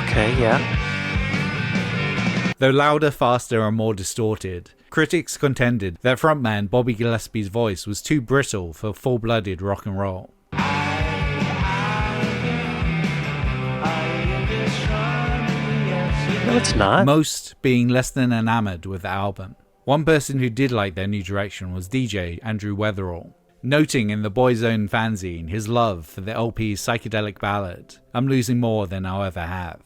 A: Okay, yeah.
B: Though louder, faster and more distorted, critics contended that frontman Bobby Gillespie's voice was too brittle for full-blooded rock and roll.
A: No, it's not.
B: Most being less than enamored with the album. One person who did like their new direction was DJ Andrew Weatherall, noting in the Boy's Own fanzine his love for the LP's psychedelic ballad, I'm Losing More Than I'll Ever Have.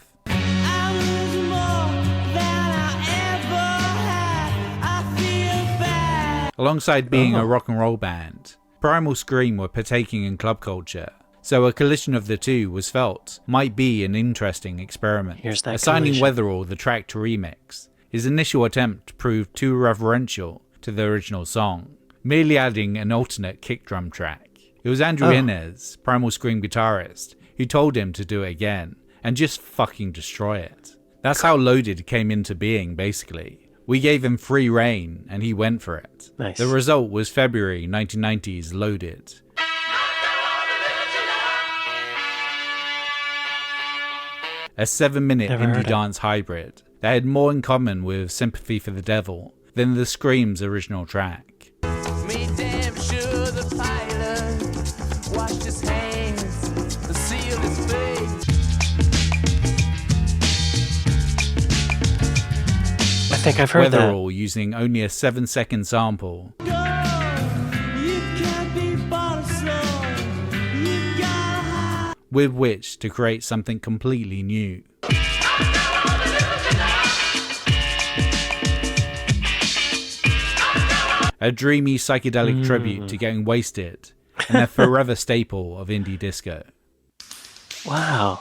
B: Alongside being a rock and roll band, Primal Scream were partaking in club culture, so a collision of the two was felt might be an interesting experiment.
A: Here's that
B: assigning
A: collision.
B: Weatherall the track to remix, his initial attempt proved too reverential to the original song, merely adding an alternate kick drum track. It was Andrew Inez, Primal Scream guitarist, who told him to do it again and just fucking destroy it. That's how Loaded came into being, basically. We gave him free reign and he went for it.
A: Nice.
B: The result was February 1990's Loaded. A 7-minute
A: Never heard
B: indie
A: it.
B: dance hybrid that had more in common with Sympathy for the Devil than the Scream's original track.
C: Me damn sure the pilot washed his hands to seal his face.
A: I think I've heard that.
B: Weatherall using only a 7-second sample
C: You can't be bought slow. You gotta
B: with which to create something completely new. A dreamy psychedelic tribute to getting wasted and a forever staple of indie disco.
A: Wow.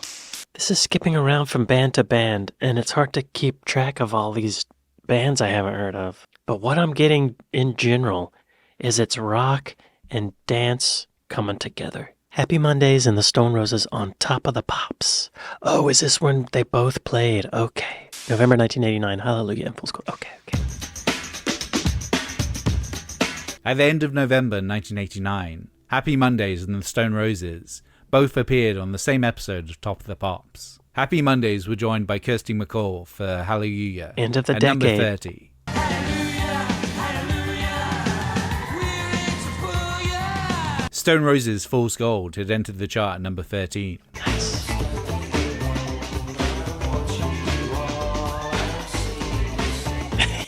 A: This is skipping around from band to band, and it's hard to keep track of all these bands I haven't heard of. But what I'm getting in general is it's rock and dance coming together. Happy Mondays and the Stone Roses on Top of the Pops. Oh, is this when they both played? Okay. November 1989, Hallelujah and Full Score. Okay.
B: At the end of November 1989, Happy Mondays and the Stone Roses both appeared on the same episode of Top of the Pops. Happy Mondays were joined by Kirsty MacColl for Hallelujah
A: End of the
B: at number
A: decade.
B: 30. Stone Roses' Fool's Gold had entered the chart at number 13.
A: Nice.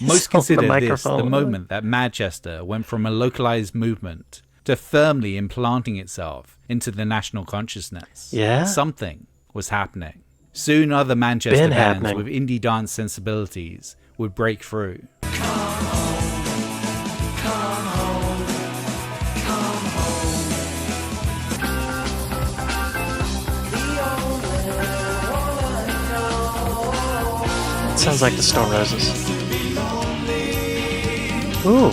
B: Most
A: Stole the
B: consider this
A: microphone.
B: the moment that MADchester went from a localized movement to firmly implanting itself into the national consciousness.
A: Yeah?
B: Something was happening. Soon other Manchester
A: Been
B: bands
A: happening.
B: with indie dance sensibilities would break through.
A: Sounds like the Stone Roses. Ooh.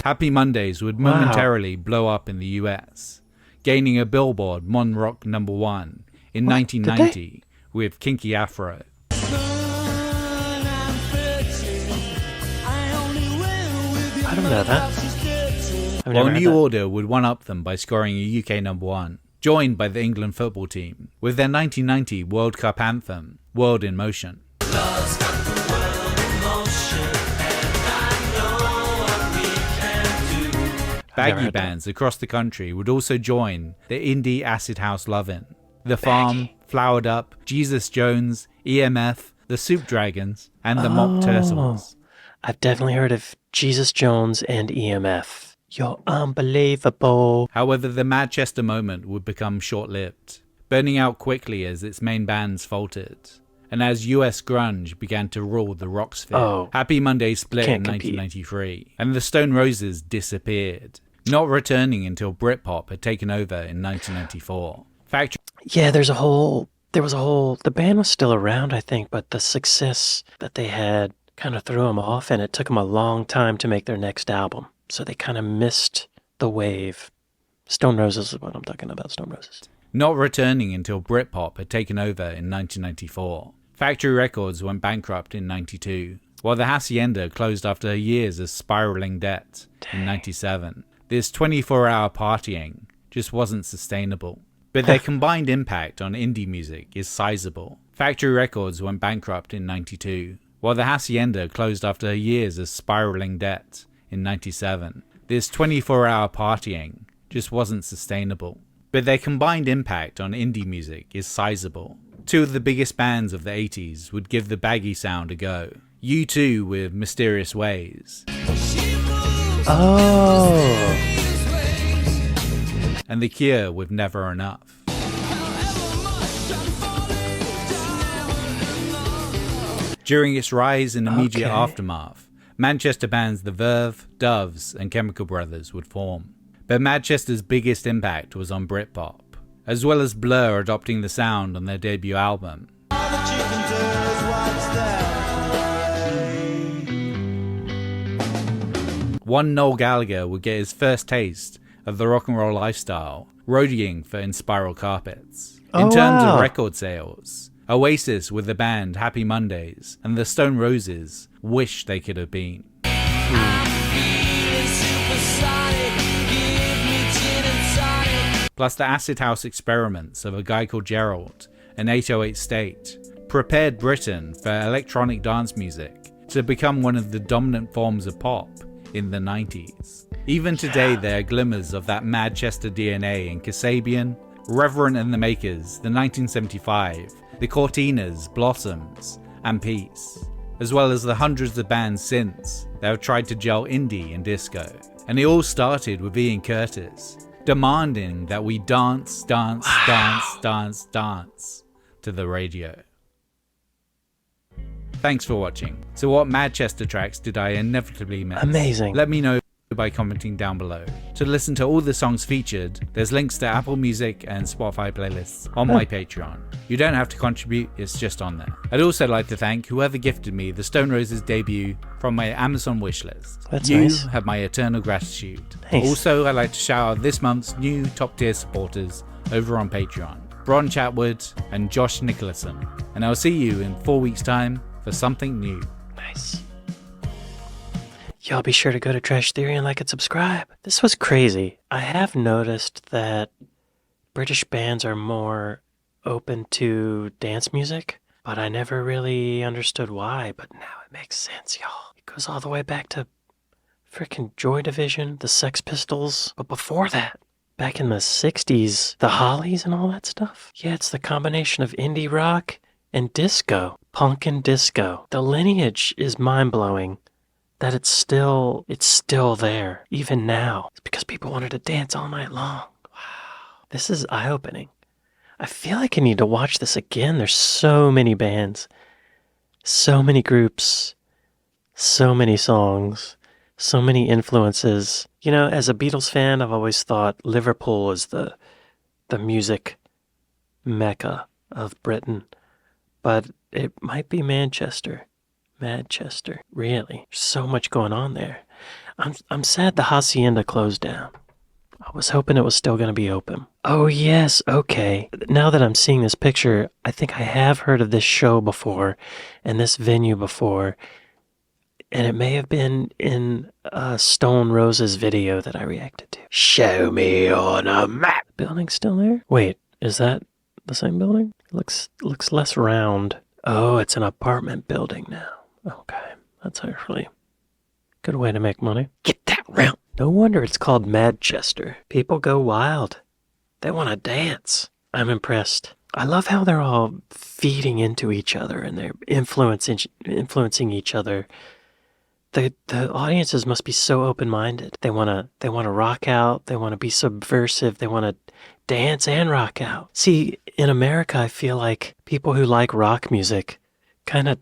B: Happy Mondays would momentarily blow up in the US, gaining a Billboard Mon Rock #1 in
A: What?
B: 1990 with Kinky Afro.
A: I don't know that. I've
B: While
A: never heard
B: New
A: that.
B: Order would one-up them by scoring a UK number 1, joined by the England football team, with their 1990 World Cup anthem, World in Motion. Baggy bands across the country would also join the indie acid house lovin'. The Farm, Flowered Up, Jesus Jones, EMF, the Soup Dragons, and the Mock Turtles.
A: I've definitely heard of Jesus Jones and EMF. You're unbelievable.
B: However, the MADchester moment would become short-lived, burning out quickly as its main bands faltered, and as US grunge began to rule the rock sphere.
A: Oh,
B: Happy Monday split in
A: can't compete.
B: 1993, and the Stone Roses disappeared, not returning until Britpop had taken over in 1994.
A: Yeah, there was a whole, the band was still around, I think, but the success that they had kind of threw them off, and it took them a long time to make their next album. So they kind of missed the wave. Stone Roses is what I'm talking about, Stone Roses.
B: Not returning until Britpop had taken over in 1994. Factory Records went bankrupt in 92, while the Hacienda closed after years of spiraling debt in 97. This 24-hour partying just wasn't sustainable. But their combined impact on indie music is sizable. Factory Records went bankrupt in 92, while the Hacienda closed after years of spiraling debt in 97. This 24-hour partying just wasn't sustainable. But their combined impact on indie music is sizable. Two of the biggest bands of the 80s would give the baggy sound a go. U2 with Mysterious Ways.
A: Oh.
B: And The Cure with Never Enough. During its rise and immediate aftermath, Manchester bands The Verve, Doves, and Chemical Brothers would form. But Manchester's biggest impact was on Britpop, as well as Blur adopting the sound on their debut album. One Noel Gallagher would get his first taste of the rock and roll lifestyle, roadieing for Inspiral Carpets. In terms of record sales, Oasis with the band Happy Mondays and the Stone Roses Wish They Could Have Been. Plus the acid house experiments of a guy called Gerald and 808 State prepared Britain for electronic dance music to become one of the dominant forms of pop in the 90s. Even today there are glimmers of that Manchester DNA in Kasabian, Reverend and the Makers, the 1975, the Cortinas, Blossoms, and Peace, as well as the hundreds of bands since that have tried to gel indie and disco. And it all started with Ian Curtis demanding that we dance to the radio. Thanks for watching. So what Manchester tracks did I inevitably miss?
A: Amazing.
B: Let me know by commenting down below. To listen to all the songs featured, there's links to Apple Music and Spotify playlists on my Patreon. You don't have to contribute, it's just on there. I'd also like to thank whoever gifted me the Stone Roses debut from my Amazon wishlist.
A: That's
B: you
A: nice.
B: have my eternal gratitude.
A: Nice.
B: Also, I'd like to shout out this month's new top tier supporters over on Patreon, Bron Chatwood and Josh Nicholson. And I'll see you in 4 weeks' time for something new.
A: Nice. Y'all be sure to go to Trash Theory and like and subscribe. This was crazy. I have noticed that British bands are more open to dance music, but I never really understood why, but now it makes sense, y'all. It goes all the way back to frickin' Joy Division, the Sex Pistols, but before that, back in the 60s, the Hollies and all that stuff. Yeah, it's the combination of indie rock and disco, punk and disco. The lineage is mind-blowing. That it's still there, even now. It's because people wanted to dance all night long. Wow. This is eye-opening. I feel like I need to watch this again. There's so many bands, so many groups, so many songs, so many influences. You know, as a Beatles fan, I've always thought Liverpool is the music mecca of Britain. But it might be Manchester. Really. There's so much going on there. I'm sad the Hacienda closed down. I I was hoping it was still going to be open. Oh, yes, okay. Now that I'm seeing this picture, I think I have heard of this show before and this venue before. And it may have been in Stone Rose's video that I reacted to. Show me on a map. Building's still there? Wait, is that the same building? It looks less round. Oh, it's an apartment building now. Okay, that's actually a good way to make money. Get that round. No wonder it's called MADchester. People go wild. They want to dance. I'm impressed. I love how they're all feeding into each other and they're influencing each other. The audiences must be so open-minded. They wanna rock out. They wanna be subversive. They wanna dance and rock out. See, in America, I feel like people who like rock music kind of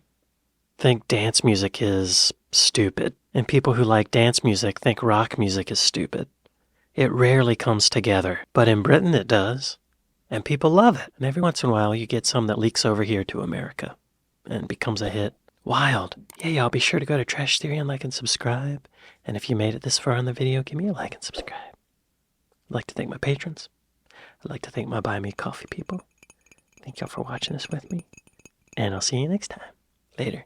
A: think dance music is stupid, and people who like dance music think rock music is stupid. It rarely comes together, but in Britain it does, and people love it. And every once in a while, you get some that leaks over here to America and becomes a hit. Wild. Yeah, y'all be sure to go to Trash Theory and like and subscribe. And if you made it this far in the video, give me a like and subscribe. I'd like to thank my patrons. I'd like to thank my Buy Me Coffee people. Thank y'all for watching this with me. And I'll see you next time. Later.